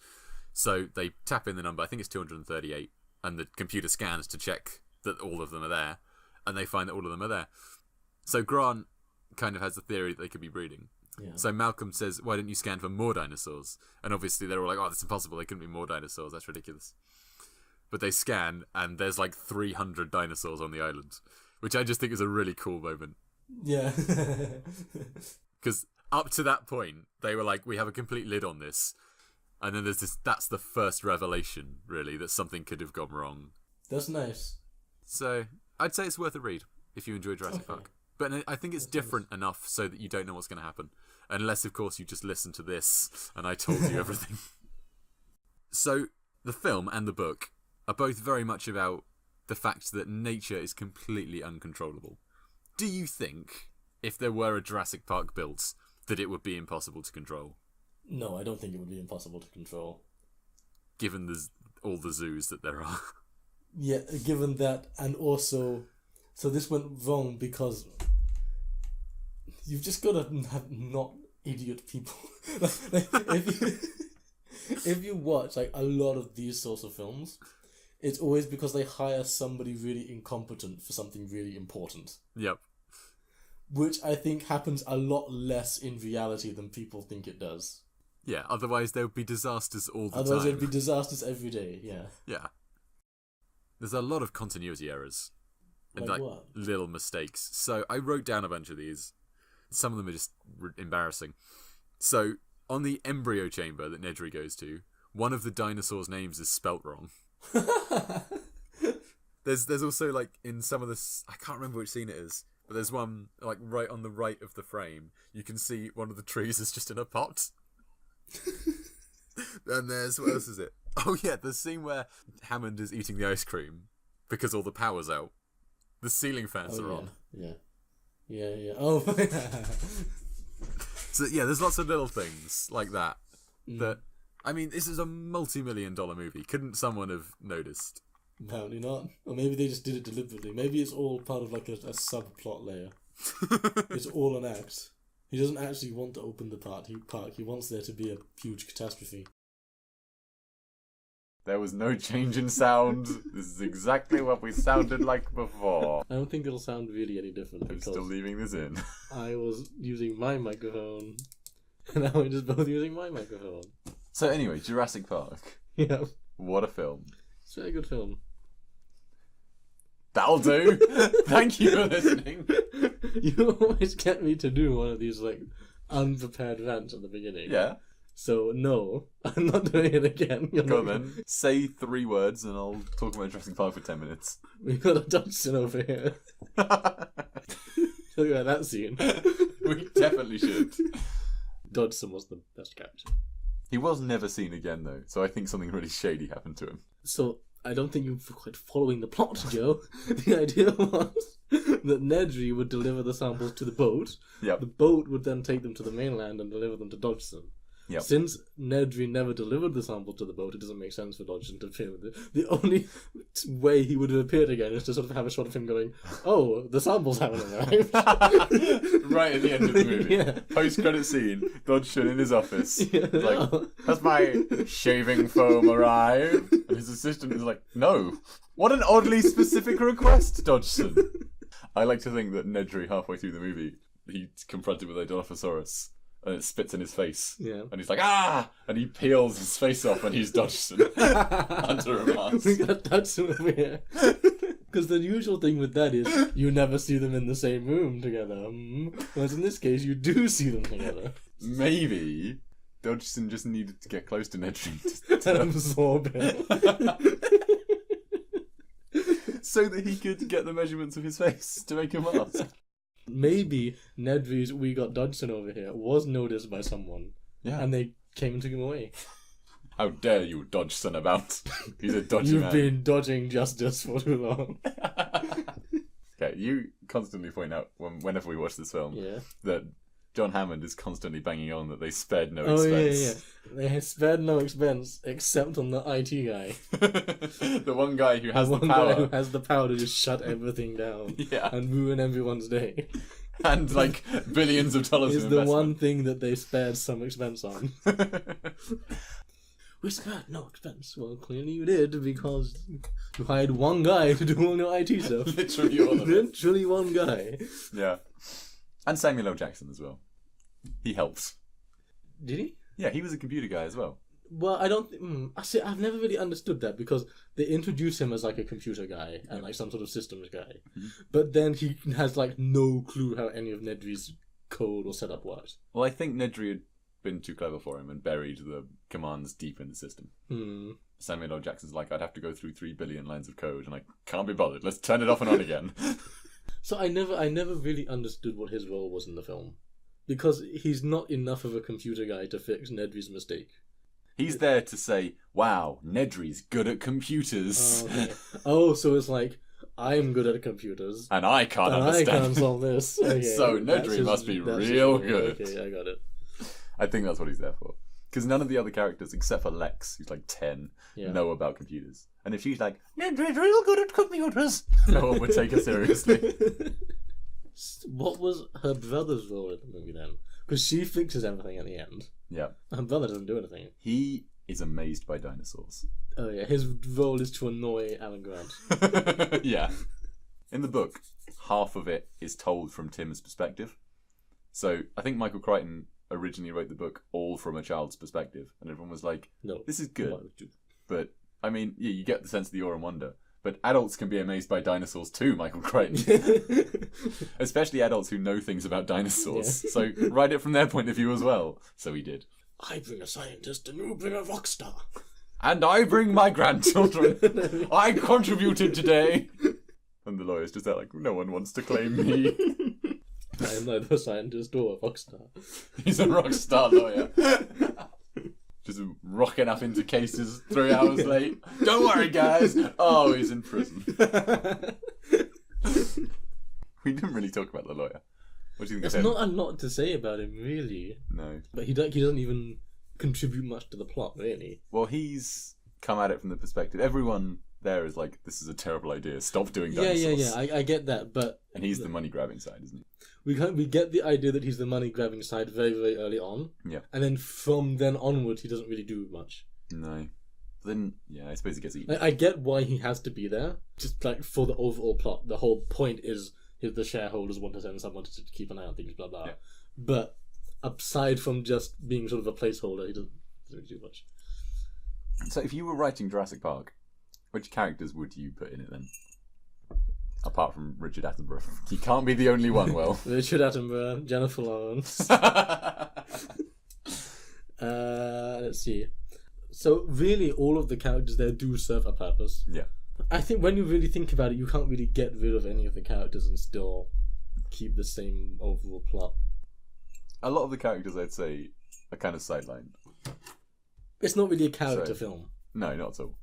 So they tap in the number, I think it's 238, and the computer scans to check that all of them are there, and they find that all of them are there. So Grant kind of has the theory that they could be breeding. Yeah. So Malcolm says, why don't you scan for more dinosaurs? And obviously they're all like, oh, that's impossible, there couldn't be more dinosaurs, that's ridiculous. But they scan, and there's like 300 dinosaurs on the island, which I just think is a really cool moment. Yeah. Because up to that point, they were like, we have a complete lid on this. And then there's this, that's the first revelation, really, that something could have gone wrong. That's nice. So, I'd say it's worth a read if you enjoy Jurassic Park. But I think it's different enough so that you don't know what's going to happen. Unless, of course, you just listen to this and I told you everything. So, the film and the book are both very much about the fact that nature is completely uncontrollable. Do you think, if there were a Jurassic Park built, that it would be impossible to control? No, I don't think it would be impossible to control. Given all the zoos that there are. Yeah, given that, and also, so this went wrong because you've just got to have not idiot people. like, if you watch like a lot of these sorts of films, it's always because they hire somebody really incompetent for something really important. Yep. Which I think happens a lot less in reality than people think it does. Yeah, otherwise there would be disasters all the time. Otherwise there'd be disasters every day, yeah. Yeah. There's a lot of continuity errors. And like what? Little mistakes. So I wrote down a bunch of these. Some of them are just embarrassing. So, on the embryo chamber that Nedry goes to, one of the dinosaurs' names is spelt wrong. There's also, like, in some of this, I can't remember which scene it is, but there's one, like, right on the right of the frame. You can see one of the trees is just in a pot. And there's, what else is it? Oh yeah, the scene where Hammond is eating the ice cream because all the power's out. The ceiling fans are on. Yeah. Oh. So yeah, there's lots of little things like that. That, I mean, this is a multi-million-dollar movie. Couldn't someone have noticed? Apparently not. Or maybe they just did it deliberately. Maybe it's all part of like a subplot layer. It's all an act. He doesn't actually want to open the park. He wants there to be a huge catastrophe. There was no change in sound. This is exactly what we sounded like before. I don't think it'll sound really any different. I'm still leaving this in. I was using my microphone, and now we're just both using my microphone. So anyway, Jurassic Park. Yeah. What a film. It's a very good film. That'll do. Thank you for listening. You always get me to do one of these like unprepared rants at the beginning. Yeah. So no, I'm not doing it again. Go on then. Say 3 words and I'll talk about Jurassic Park for 10 minutes. We've got a Dodgson over here. Talk about that scene. We definitely should. Dodgson was the best character. He was never seen again though, so I think something really shady happened to him. So I don't think you're quite following the plot, Joe. The idea was that Nedry would deliver the samples to the boat. Yep. The boat would then take them to the mainland and deliver them to Dodgson. Yep. Since Nedry never delivered the sample to the boat, it doesn't make sense for Dodgson to appear with it. The only way he would have appeared again is to sort of have a shot of him going, "Oh, the samples haven't arrived." Right at the end of the movie. Yeah. Post-credit scene, Dodgson in his office. Yeah, Like, no. has my shaving foam arrived? And his assistant is like, no. What an oddly specific request, Dodgson. I like to think that Nedry, halfway through the movie, he's confronted with a Dilophosaurus. And it spits in his face. Yeah. And he's like, ah! And he peels his face off and he's Dodgson. Under a mask. We got Dodgson over here. Because the usual thing with that is you never see them in the same room together. Whereas in this case, you do see them together. Maybe Dodgson just needed to get close to Nedry And absorb him. so that he could get the measurements of his face to make a mask. Maybe Nedry's "we got Dodgson over here" was noticed by someone. Yeah. And they came and took him away. How dare you, Dodgson, about? He's a dodgy You've man. been dodging justice for too long. Okay, you constantly point out whenever we watch this film that John Hammond is constantly banging on that they spared no expense. Yeah. They spared no expense except on the IT guy. The one guy who has the one power. guy who has the power to just shut everything down and ruin everyone's day. And like billions of dollars Is of the investment. one thing that they spared some expense on. We spared no expense. Well, clearly you did, because you hired one guy to do all your IT stuff. Literally all of it. Literally one guy. Yeah. And Samuel L. Jackson as well. He helps. Did he? Yeah, he was a computer guy as well. Well, I don't. I see. I've never really understood that, because they introduce him as like a computer guy and like some sort of systems guy, but then he has like no clue how any of Nedry's code or setup works. Well, I think Nedry had been too clever for him and buried the commands deep in the system. Samuel L. Jackson's like, I'd have to go through 3 billion lines of code, and I can't be bothered. Let's turn it off and on again. So I never really understood what his role was in the film, because he's not enough of a computer guy to fix Nedry's mistake. He's there to say, wow, Nedry's good at computers. Oh, so it's like, I'm good at computers. And I can't understand. I can't solve this. Okay, so Nedry must be real good. Okay, I got it. I think that's what he's there for. Because none of the other characters, except for Lex, who's like 10, know about computers. And if she's like, Nedry's real good at computers, no one would take her seriously. What was her brother's role in the movie then? Because she fixes everything at the end. Yeah. Her brother doesn't do anything. He is amazed by dinosaurs. Oh yeah, his role is to annoy Alan Grant. Yeah. In the book, half of it is told from Tim's perspective. So I think Michael Crichton originally wrote the book all from a child's perspective, and everyone was like, no, this is good. But, I mean, yeah, you get the sense of the awe and wonder. But adults can be amazed by dinosaurs too, Michael Crichton. Especially adults who know things about dinosaurs. Yeah. So write it from their point of view as well. So he did. I bring a scientist and you bring a rock star. And I bring my grandchildren. I contributed today. And the lawyer's just there like, no one wants to claim me. I am neither a scientist or a rock star. He's a rock star lawyer. Just rocking up into cases 3 hours late. Don't worry, guys. Oh, he's in prison. We didn't really talk about the lawyer. What do you think of him? There's not a lot to say about him, really. No. But he doesn't even contribute much to the plot, really. Well, he's come at it from the perspective. Everyone there is like, this is a terrible idea. Stop doing dinosaurs. Yeah. I get that, but... And he's the money-grabbing side, isn't he? We get the idea that he's the money-grabbing side very, very early on. Yeah. And then from then onward, he doesn't really do much. No. Then, yeah, I suppose he gets eaten. I get why he has to be there. Just like for the overall plot. The whole point is the shareholders want to send someone to keep an eye on things, blah, blah. Yeah. But aside from just being sort of a placeholder, he doesn't really do much. So if you were writing Jurassic Park, which characters would you put in it then? Apart from Richard Attenborough. He can't be the only one, Will. Richard Attenborough, Jennifer Lawrence. Let's see. So really all of the characters there do serve a purpose. Yeah. I think when you really think about it, you can't really get rid of any of the characters and still keep the same overall plot. A lot of the characters, I'd say, are kind of sidelined. It's not really a character film. No, not at all.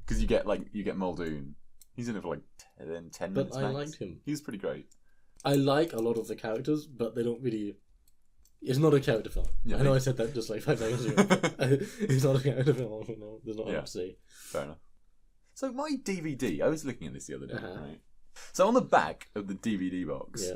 Because you get Muldoon. He's in it for like 10 minutes. But I max. liked him. He's pretty great. I like a lot of the characters, but they don't really. It's not a character film. Yeah, I know I said that just like 5 seconds ago. It's not a character film. No, there's not much to say. Fair enough. So my DVD, I was looking at this the other day, Uh-huh. right? So on the back of the DVD box,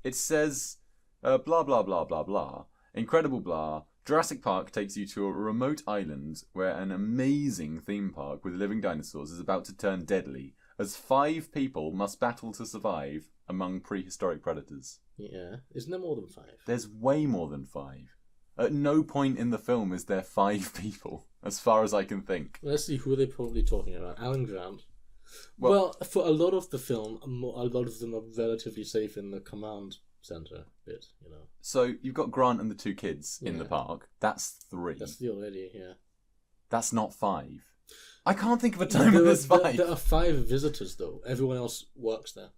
it says, blah, blah, blah, blah, blah, incredible blah, Jurassic Park takes you to a remote island where an amazing theme park with living dinosaurs is about to turn deadly, as 5 people must battle to survive among prehistoric predators. Yeah. Isn't there more than 5? There's way more than 5. At no point in the film is there 5 people, as far as I can think. Let's see, who are they probably talking about? Alan Grant. Well, for a lot of the film, a lot of them are relatively safe in the command center bit, you know. So you've got Grant and the 2 kids in the park. That's 3. That's 3 already, yeah. That's not 5. I can't think of a time when there's 5. There are 5 visitors, though. Everyone else works there.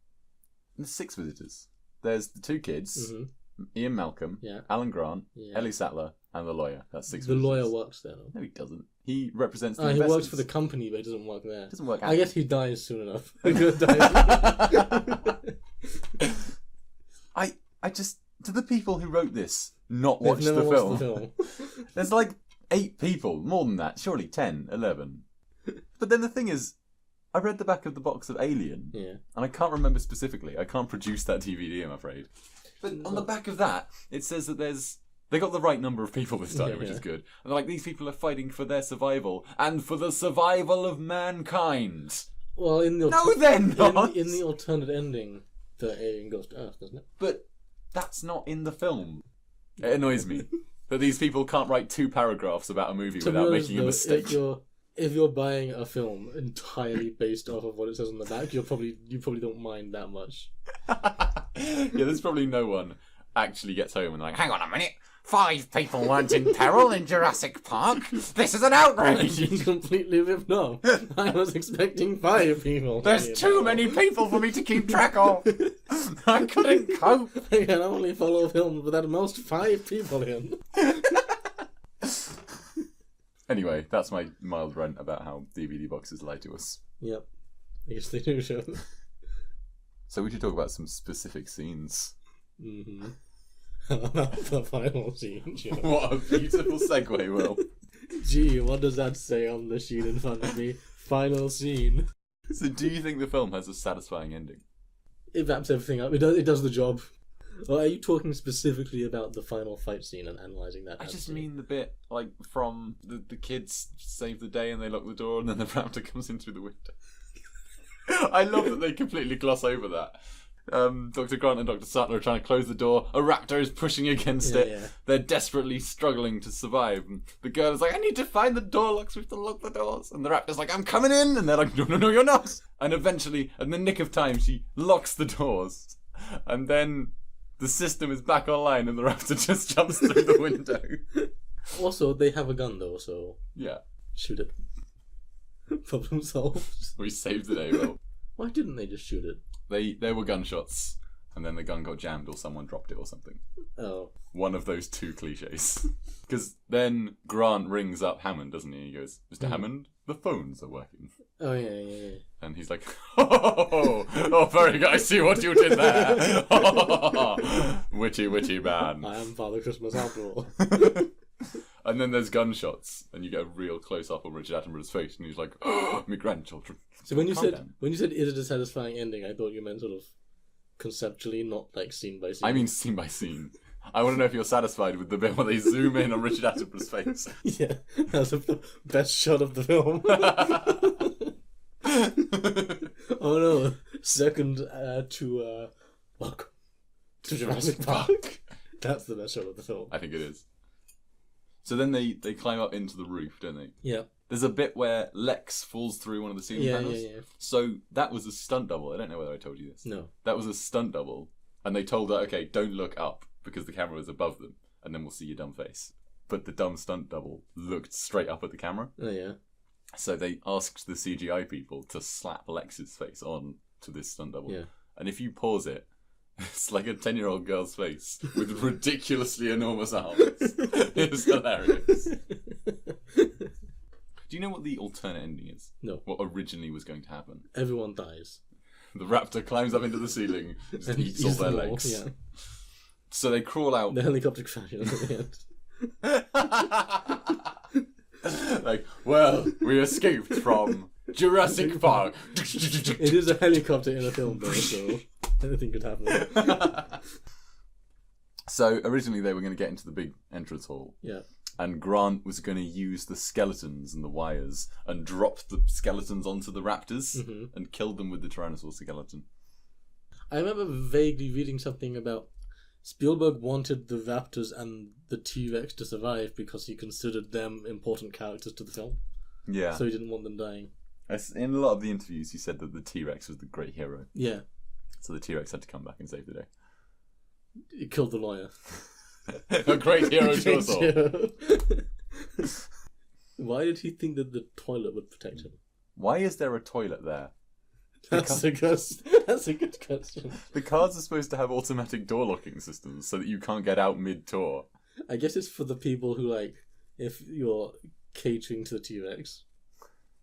There's 6 visitors. There's the 2 kids, Ian Malcolm, Yeah. Alan Grant, Yeah. Ellie Sattler, and the lawyer. That's 6 The visitors. lawyer works there, though. No, he doesn't. He represents the He investors. works for the company, but he doesn't work there. Doesn't work out. I guess he dies soon enough. He could die. I just... To the people who wrote this, not watch They've never the watched film. the film. There's like 8 people. More than that. Surely 10, 11. But then the thing is, I read the back of the box of Alien, Yeah. and I can't remember specifically. I can't produce that DVD, I'm afraid. But on the back of that, it says that they got the right number of people this time, which is good. And they're like, these people are fighting for their survival and for the survival of mankind. Well, in the No, they're not. in the alternate ending, the alien goes to Earth, doesn't it? But that's not in the film. It annoys me that these people can't write 2 paragraphs about a movie without making a mistake. If you're buying a film entirely based off of what it says on the back, you probably don't mind that much. Yeah, there's probably no one actually gets home and like, hang on a minute, 5 people weren't in peril in Jurassic Park. This is an outrage. You're completely ripped off. I was expecting 5 people. There's too many people for me to keep track of. I couldn't cope. I can only follow films with at most 5 people in. Anyway, that's my mild rant about how DVD boxes lie to us. Yep. I guess they do show. So we should talk about some specific scenes. Mm-hmm. About the final scene. You know. What a beautiful segue, Will. Gee, what does that say on the sheet in front of me? Final scene. So do you think the film has a satisfying ending? It wraps everything up. It does the job. Or are you talking specifically about the final fight scene and analysing that? I just mean the bit, like, from the kids save the day and they lock the door and then the raptor comes in through the window. I love that they completely gloss over that. Dr. Grant and Dr. Sattler are trying to close the door. A raptor is pushing against it. Yeah. They're desperately struggling to survive. And the girl is like, I need to find the door locks. We have to lock the doors. And the raptor's like, I'm coming in. And they're like, no, you're not. And eventually, in the nick of time, she locks the doors. And then the system is back online and the raptor just jumps through the window. Also, they have a gun though, so... Yeah. Shoot it. Problem solved. We saved the day, Will. Why didn't they just shoot it? There were gunshots, and then the gun got jammed or someone dropped it or something. Oh. One of those 2 cliches. Because then Grant rings up Hammond, doesn't he? He goes, Mr. Hammond, the phones are working. Oh, yeah. And he's like, oh, very good. I see what you did there. Witty man. I am Father Christmas after all. And then there's gunshots, and you get a real close-up on Richard Attenborough's face, and he's like, oh, my grandchildren. So when you said is it a satisfying ending, I thought you meant sort of conceptually, not like scene by scene. I mean scene by scene. I want to know if you're satisfied with the bit where they zoom in on Richard Attenborough's face. Yeah, that's the best shot of the film. Oh no, second to welcome to Jurassic Park. That's the best shot of the film. I think it is. So then they climb up into the roof, don't they? Yeah. There's a bit where Lex falls through one of the ceiling panels. Yeah. So that was a stunt double. I don't know whether I told you this. No. That was a stunt double. And they told her, okay, don't look up because the camera is above them and then we'll see your dumb face. But the dumb stunt double looked straight up at the camera. Oh, yeah. So they asked the CGI people to slap Lex's face on to this stunt double. Yeah. And if you pause it, it's like a 10-year-old girl's face with ridiculously enormous arms. It's hilarious. Do Do you know what the alternate ending is? No. What originally was going to happen? Everyone dies. The raptor climbs up into the ceiling and just eats all their legs. Yeah. So they crawl out. The helicopter crashes at the end. Like, well, we escaped from Jurassic Park. It is a helicopter in a film, though, so anything could happen. So originally they were going to get into the big entrance hall. Yeah. And Grant was going to use the skeletons and the wires and drop the skeletons onto the raptors and kill them with the Tyrannosaurus skeleton. I remember vaguely reading something about Spielberg wanted the raptors and the T-Rex to survive because he considered them important characters to the film. Yeah. So he didn't want them dying. In a lot of the interviews, he said that the T-Rex was the great hero. Yeah. So the T-Rex had to come back and save the day. He killed the lawyer. A great hero to us all. Why did he think that the toilet would protect him? Why is there a toilet there? That's a good question. The cars are supposed to have automatic door locking systems so that you can't get out mid-tour. I guess it's for the people who, like, if you're catering to the T-Rex.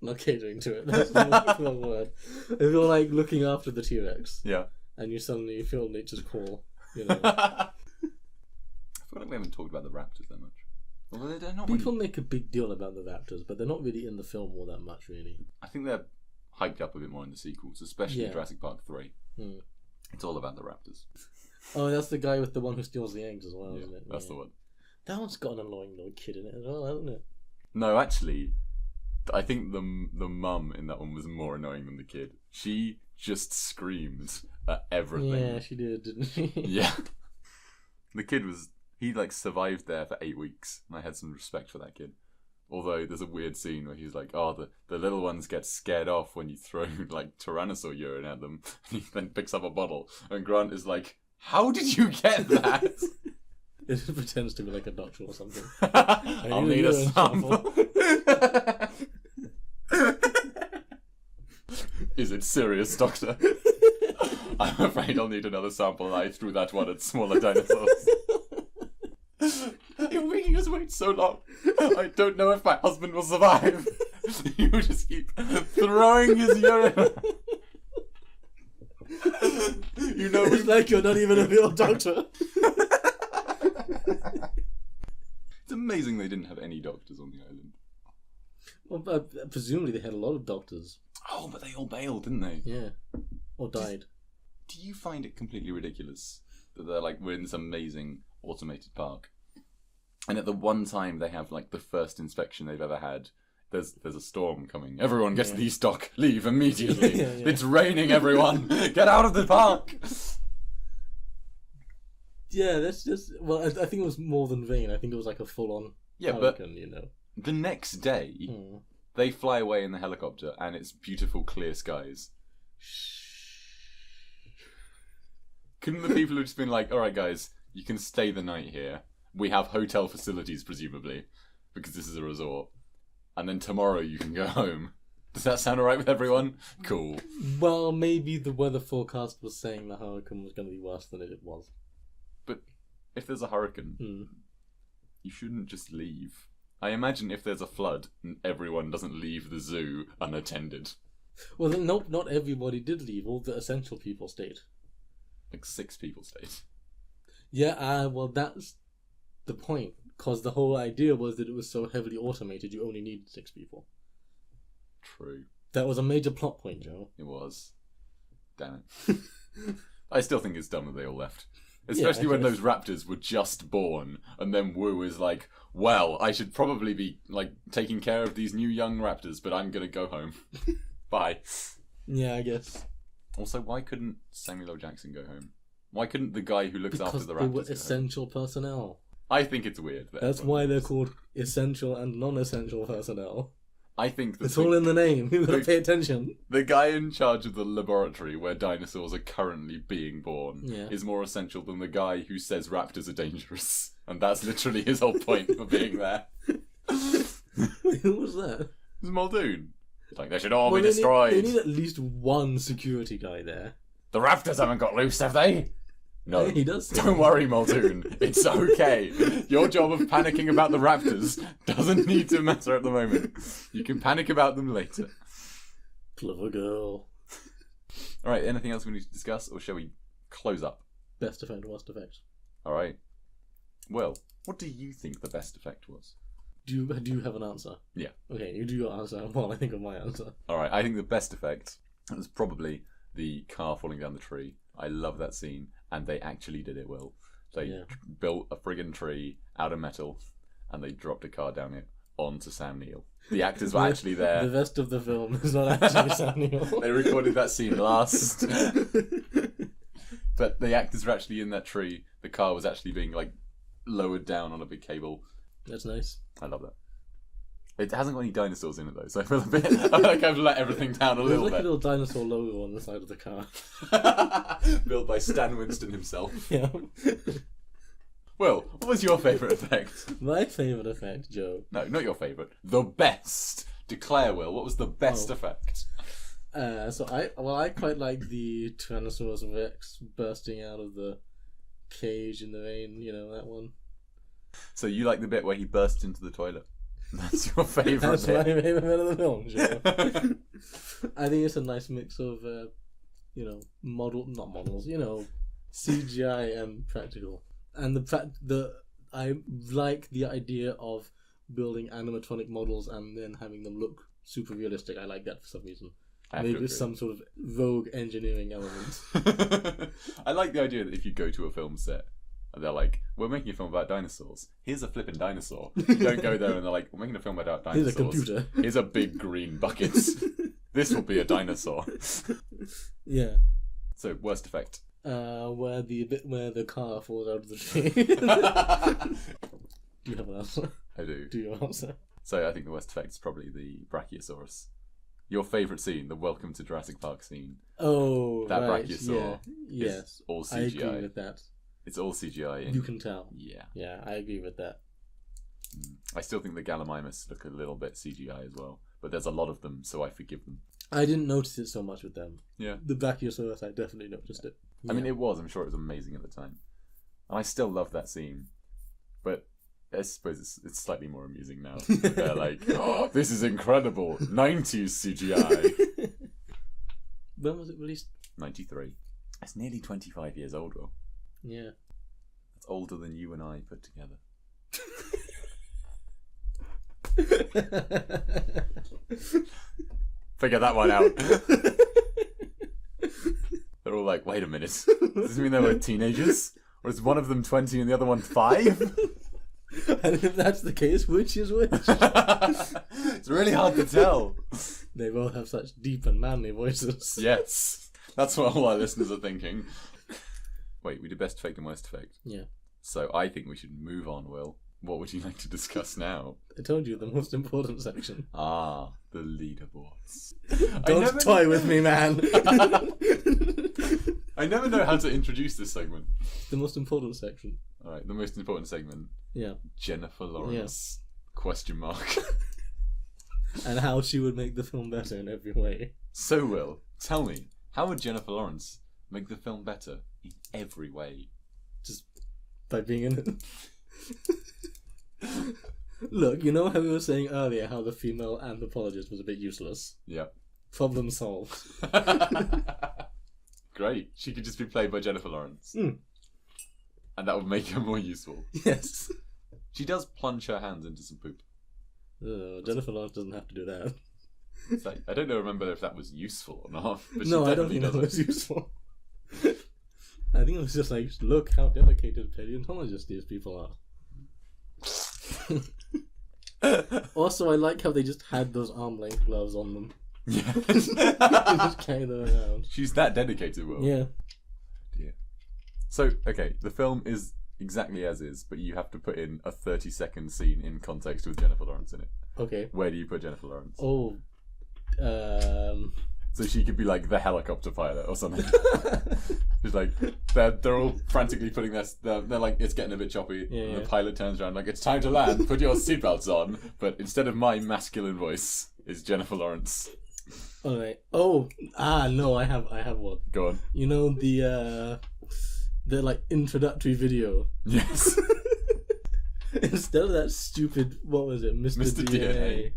Not catering to it, that's the wrong word. If you're, like, looking after the T-Rex. Yeah. And you suddenly feel nature's call, you know. I feel like we haven't talked about the raptors that much. Although they're not People make a big deal about the raptors, but they're not really in the film all that much, really. I think they're hyped up a bit more in the sequels, especially Jurassic Park 3. It's all about the raptors. Oh, that's the guy with the one who steals the eggs as well, isn't it? That's the one. That one's got an annoying little kid in it as well, hasn't it? No, actually, I think the mum in that one was more annoying than the kid. She just screamed at everything. Yeah, she did, didn't she? Yeah. The kid was... He, like, survived there for 8 weeks, and I had some respect for that kid. Although, there's a weird scene where he's like, oh, the little ones get scared off when you throw, like, Tyrannosaur urine at them. And he then picks up a bottle, and Grant is like, how did you get that? It pretends to be like a doctor or something. I'll need a sample. Is it serious, doctor? I'm afraid I'll need another sample. I threw that one at smaller dinosaurs. You're making us wait so long. I don't know if my husband will survive. You just keep throwing his urine. You know, it's like you're not even a real doctor. It's amazing they didn't have any doctors on the island. Well, presumably they had a lot of doctors. Oh, but they all bailed, didn't they? Yeah. Or died. Do you find it completely ridiculous that they're like, we're in this amazing automated park, and at the one time they have like the first inspection they've ever had, there's a storm coming. Everyone get to the stock. Leave immediately. It's raining, everyone. Get out of the park. Yeah, that's just... Well, I think it was more than rain. I think it was like a full-on hurricane, you know. The next day, they fly away in the helicopter, and it's beautiful, clear skies. Couldn't the people have just been like, alright guys, you can stay the night here. We have hotel facilities, presumably, because this is a resort. And then tomorrow you can go home. Does that sound alright with everyone? Cool. Well, maybe the weather forecast was saying the hurricane was going to be worse than it was. But if there's a hurricane, you shouldn't just leave. I imagine if there's a flood, everyone doesn't leave the zoo unattended. Well, then, nope, not everybody did leave. All the essential people stayed. Like 6 people stayed. Yeah, well, that's the point. Because the whole idea was that it was so heavily automated, you only needed 6 people. True. That was a major plot point, Joe. It was. Damn it. I still think it's dumb that they all left. Especially when those raptors were just born, and then Wu is like, well, I should probably be, like, taking care of these new young raptors, but I'm gonna go home. Bye. Yeah, I guess. Also, why couldn't Samuel L. Jackson go home? Why couldn't the guy who looks after the raptors Because they were essential personnel. I think it's weird. That's why they're called essential and non-essential personnel. I think it's all in the name. You've got to pay attention. The guy in charge of the laboratory where dinosaurs are currently being born is more essential than the guy who says raptors are dangerous. And that's literally his whole point for being there. Wait, who was that? It's Muldoon. It's like, they should all be destroyed. They need at least one security guy there. The raptors haven't got loose, have they? No, He does. don't worry, Muldoon. It's okay. Your job of panicking about the raptors doesn't need to matter at the moment. You can panic about them later. Clever girl. All right, anything else we need to discuss, or shall we close up? Best effect, worst effect. All right. Well, what do you think the best effect was? Do you have an answer? Yeah. Okay, you do your answer while I think of my answer. All right, I think the best effect was probably the car falling down the tree. I love that scene, and they actually did it well. They built a friggin' tree out of metal, and they dropped a car down it onto Sam Neill. The actors were actually there. The rest of the film is not actually Sam Neill. They recorded that scene last. But the actors were actually in that tree. The car was actually being, like, lowered down on a big cable. That's nice. I love that. It hasn't got any dinosaurs in it, though, so I feel a bit... I feel like I've let everything down a little There's like bit. a little dinosaur logo on the side of the car. Built by Stan Winston himself. Yeah. Well, what was your favourite effect? My favourite effect, Joe. No, not your favourite. The best. Declare, Will. What was the best effect? I quite like the Tyrannosaurus Rex bursting out of the cage in the rain. You know that one. So you like the bit where he bursts into the toilet? That's your favourite That's bit? my favourite bit of the film. Sure. I think it's a nice mix of, not models, CGI and practical. And I like the idea of building animatronic models and then having them look super realistic. I like that for some reason. Maybe it's some sort of rogue engineering element. I like the idea that if you go to a film set and they're like, we're making a film about dinosaurs. Here's a flipping dinosaur. You don't go there and they're like, we're making a film about dinosaurs. Here's a computer. Here's a big green bucket. This will be a dinosaur. Yeah. So, worst effect. Where the car falls out of the tree. Do you have an answer? I do. Do you answer? So I think the worst effect is probably the Brachiosaurus. Your favourite scene, the Welcome to Jurassic Park scene. Oh, that right. Brachiosaur. Yeah. Yes. All CGI. I agree with that. It's all CGI. You can tell. Yeah. Yeah, I agree with that. I still think the Gallimimus look a little bit CGI as well, but there's a lot of them, so I forgive them. I didn't notice it so much with them. Yeah. The Brachiosaurus, I definitely noticed it. Yeah. I mean, I'm sure it was amazing at the time. And I still love that scene, but I suppose it's slightly more amusing now. They're like, oh, this is incredible. 90s CGI. When was it released? 93. It's nearly 25 years old, Will. Yeah. That's older than you and I put together. Figure that one out. They're all like, wait a minute. Does this mean they were teenagers? Or is one of them 20 and the other one 5? And if that's the case, which is which? It's really hard to tell. They both have such deep and manly voices. Yes. That's what all our listeners are thinking. Wait, we did best effect and worst effect. Yeah. So I think we should move on, Will. What would you like to discuss now? I told you, the most important section. Ah, the leaderboards. Don't toy with me, man. I never know how to introduce this segment. The most important section. Alright, the most important segment. Yeah. Jennifer Lawrence. Yeah. Question mark. And how she would make the film better in every way. So, Will, tell me, how would Jennifer Lawrence make the film better in every way? Just by being in it. Look, you know how we were saying earlier how the female anthropologist was a bit useless? Yeah. Problem solved. Great. She could just be played by Jennifer Lawrence. Mm. And that would make her more useful. Yes. She does plunge her hands into some poop. Jennifer Lawrence doesn't have to do that. It's like, I don't remember if that was useful or not. But no, I don't think that was useful. I think it was just like, look how dedicated paleontologists these people are. Also, I like how they just had those arm length gloves on them. Yeah. Just carry them around. She's that dedicated, Will. Yeah. Dear. So, okay, the film is exactly as is, but you have to put in a 30-second scene in context with Jennifer Lawrence in it. Okay. Where do you put Jennifer Lawrence? Oh, So she could be like the helicopter pilot or something. Just like they're all frantically putting they're like, it's getting a bit choppy. Yeah, and the pilot turns around like, it's time to land. Put your seatbelts on. But instead of my masculine voice, is Jennifer Lawrence. Alright. Oh, no, I have one. Go on. You know the their like introductory video. Yes. Instead of that stupid, what was it, Mr. DNA.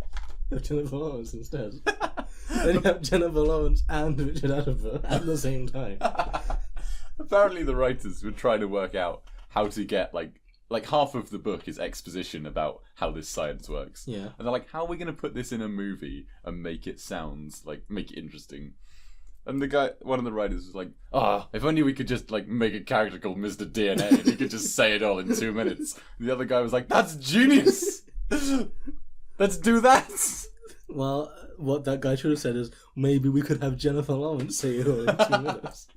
Have Jennifer Lawrence instead. Then you have Jennifer Lawrence and Richard Attenborough at the same time. Apparently the writers were trying to work out how to get like half of the book is exposition about how this science works. Yeah. And they're like, how are we going to put this in a movie and make it make it interesting? And one of the writers was like, if only we could just like make a character called Mr. DNA and he could just say it all in 2 minutes. And the other guy was like, that's genius! Let's do that! Well, what that guy should have said is, maybe we could have Jennifer Lawrence say it all in 2 minutes.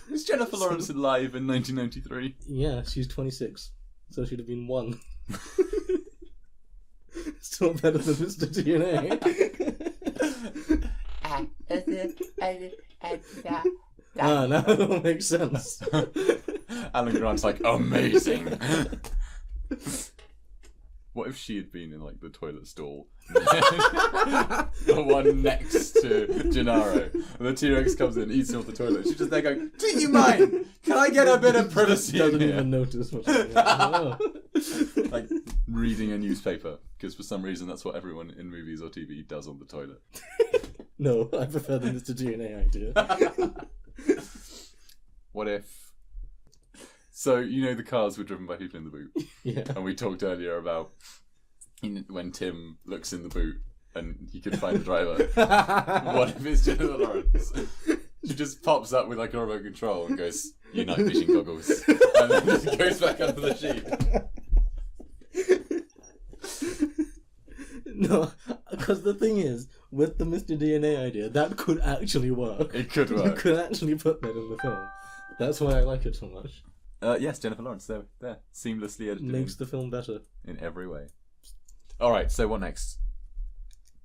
Was Jennifer Lawrence alive in 1993? Yeah, she's 26. So she'd have been 1. Still better than Mr. DNA. Now it all makes sense. Alan Grant's like, amazing! What if she had been in like the toilet stall? The one next to Gennaro. And the T-Rex comes in, eats off the toilet. She's just there going, do you mind? Can I get a bit of privacy in Doesn't here? even notice what's going on. Like reading a newspaper. Because for some reason that's what everyone in movies or TV does on the toilet. No, I prefer the Mr. DNA idea. What if... So, you know the cars were driven by people in the boot? Yeah. And we talked earlier about when Tim looks in the boot and he can find a driver. What if it's Jennifer Lawrence? She just pops up with like a remote control and goes, "You night vision goggles," and then just goes back under the sheet. No, because the thing is, with the Mr. DNA idea, that could actually work. It could work. You could actually put that in the film. That's why I like it so much. Yes, Jennifer Lawrence, there, seamlessly edited. Makes the film better. In every way. Alright, so what next?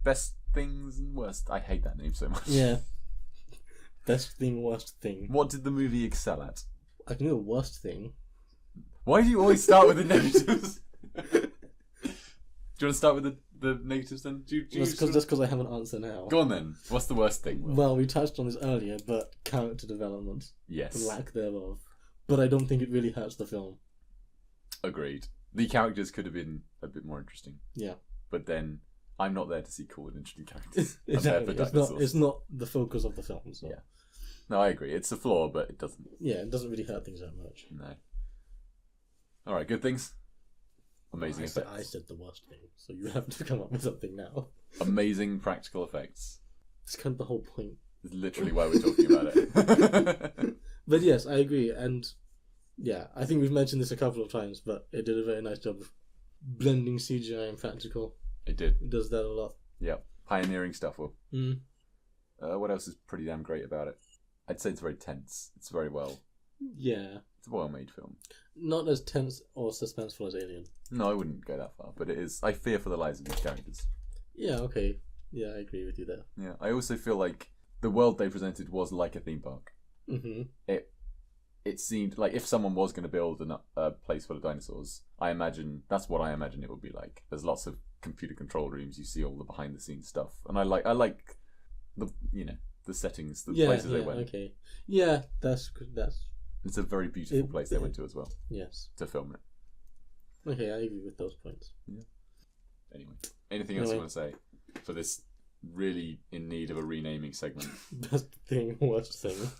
Best things and worst. I hate that name so much. Yeah. Best thing, worst thing. What did the movie excel at? I can do the worst thing. Why do you always start with the negatives? Do you want to start with the negatives then? Just because I have an answer now. Go on then. What's the worst thing? Well, we touched on this earlier, but character development. Yes. The lack thereof. But I don't think it really hurts the film. Agreed. The characters could have been a bit more interesting. Yeah. But then, I'm not there to see cool and interesting characters. Exactly. It's not the focus of the film. So. Yeah. No, I agree. It's a flaw, but it doesn't... Yeah, it doesn't really hurt things that much. No. Alright, good things? Amazing effects. I said the worst thing, so you have to come up with something now. Amazing practical effects. It's kind of the whole point. It's literally why we're talking about it. But yes, I agree, and yeah, I think we've mentioned this a couple of times, but it did a very nice job of blending CGI and practical. It did. It does that a lot. Yeah, pioneering stuff. Mm. What else is pretty damn great about it? I'd say it's very tense. It's very well... Yeah. It's a well-made film. Not as tense or suspenseful as Alien. No, I wouldn't go that far, but it is... I fear for the lives of these characters. Yeah, okay. Yeah, I agree with you there. Yeah, I also feel like the world they presented was like a theme park. Mm-hmm. It seemed like if someone was going to build a place full of dinosaurs, that's what I imagine it would be like. There's lots of computer control rooms. You see all the behind the scenes stuff, and I like the the settings, the places they went. Okay. Yeah, that's good. It's a very beautiful place they went to as well. Yes. To film it. Okay, I agree with those points. Yeah. Anyway, anything else you want to say for this really in need of a renaming segment? Best thing, worst thing.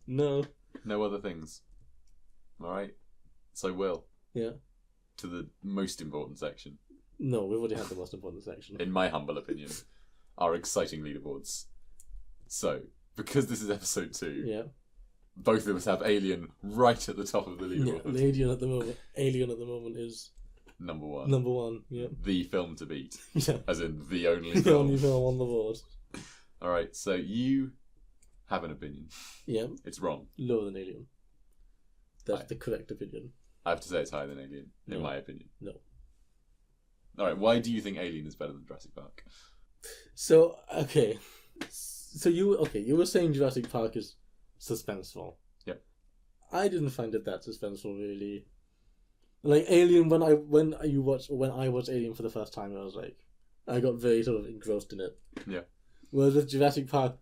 No. No other things. Alright. So Will. Yeah. To the most important section. No, we've already had the most important section. In my humble opinion. Our exciting leaderboards. So, because this is episode 2. Yeah. Both of us have Alien right at the top of the leaderboard. Yeah, Alien at the moment is... Number 1. Number 1, yeah. The film to beat. Yeah. As in the only The film. only film on the board. Alright, so you have an opinion. Yeah. It's wrong. Lower than Alien. That's the correct opinion. I have to say it's higher than Alien, in my opinion. No. Alright, why do you think Alien is better than Jurassic Park? So, okay. So you were saying Jurassic Park is suspenseful. Yep. I didn't find it that suspenseful, really. Like Alien, when I watched Alien for the first time, I got very sort of engrossed in it. Yeah. Whereas with Jurassic Park,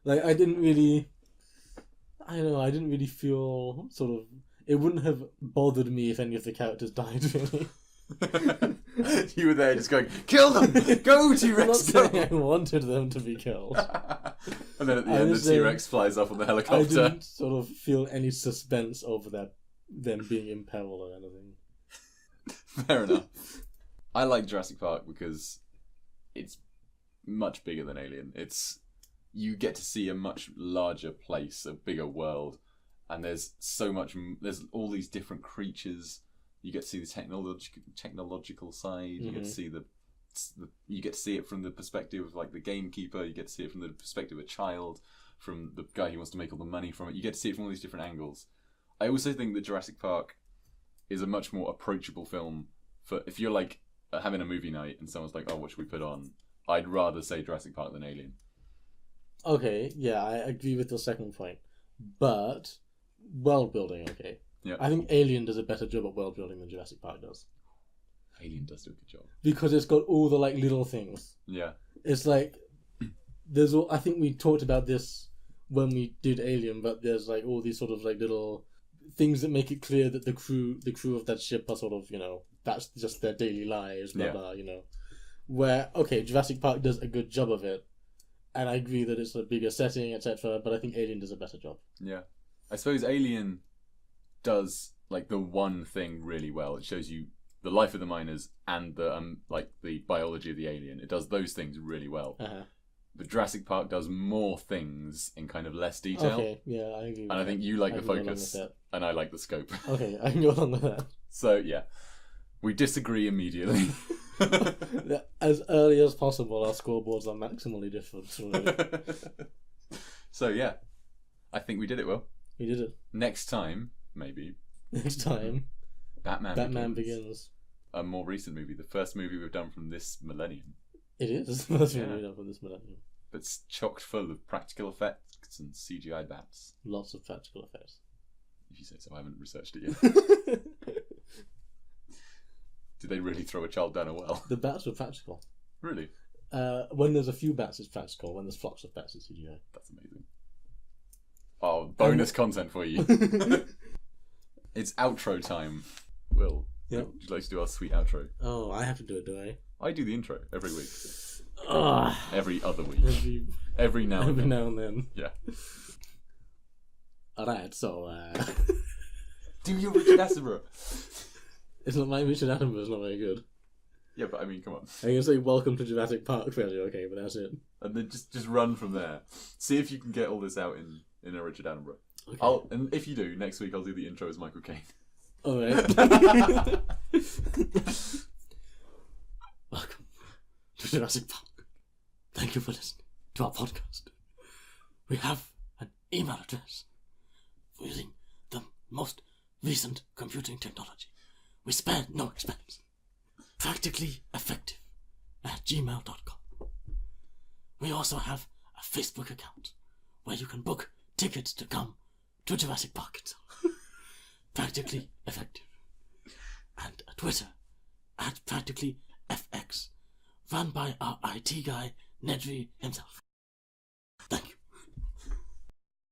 like I didn't really. I don't know, I didn't really feel sort of... It wouldn't have bothered me if any of the characters died, really. You were there just going, kill them! Go, T-Rex, I'm not go! saying I wanted them to be killed. And then at the end, the T-Rex flies off on the I helicopter. didn't sort of feel any suspense over them being in peril or anything. Fair enough. I like Jurassic Park because it's much bigger than Alien. You get to see a much larger place, a bigger world, and there's all these different creatures. You get to see the technological side. You get to see you get to see it from the perspective of like the gamekeeper. You get to see it from the perspective of a child, from the guy who wants to make all the money from it. You get to see it from all these different angles. I also think that Jurassic Park is a much more approachable film for if you're like having a movie night and someone's like, "Oh, what should we put on?" I'd rather say Jurassic Park than Alien. Okay, yeah, I agree with your second point, but world building, okay. Yeah. I think Alien does a better job at world building than Jurassic Park does. Alien does do a good job because it's got all the like little things. Yeah. It's like I think we talked about this when we did Alien, but there's like all these sort of like little things that make it clear that the crew of that ship are sort of, that's just their daily lives, blah blah, Where Jurassic Park does a good job of it, and I agree that it's a bigger setting, etc. But I think Alien does a better job. Yeah, I suppose Alien does like the one thing really well. It shows you the life of the miners and the the biology of the alien. It does those things really well. Uh-huh. But Jurassic Park does more things in kind of less detail. Okay, yeah, I agree. And I think you like the focus, and I like the scope. Okay, I can go along with that. So yeah, we disagree immediately. As early as possible, our scoreboards are maximally different. So yeah, I think we did it well. We did it. Next time, maybe. Next time, Batman Begins. A more recent movie, the first movie we've done from this millennium. It is the first movie we've done from this millennium. It's chocked full of practical effects and CGI bats. Lots of practical effects. If you say so, I haven't researched it yet. Did they really throw a child down a well? The bats were practical. Really? When there's a few bats, it's practical. When there's flocks of bats, it's CGI. That's amazing. Oh, bonus content for you. It's outro time. Will, yep. Would you like to do our sweet outro? Oh, I have to do it, do I? I do the intro every week. Every other week. Every now and then. Yeah. Alright, so... Do your Richard Attenborough. It's not my Richard Attenborough, it's not very good. Yeah, but I mean, come on. I'm going to say welcome to Jurassic Park fairly okay, but that's it. And then just run from there. See if you can get all this out in a Richard Attenborough. Okay. And if you do, next week I'll do the intro as Michael Caine. Alright. Welcome to Jurassic Park. Thank you for listening to our podcast. We have an email address for using the most recent computing technology. We spare no expense. Practically effective at gmail.com. We also have a Facebook account where you can book tickets to come to Jurassic Park itself. Practically effective. And a Twitter at practically FX, run by our IT guy, Nedry himself.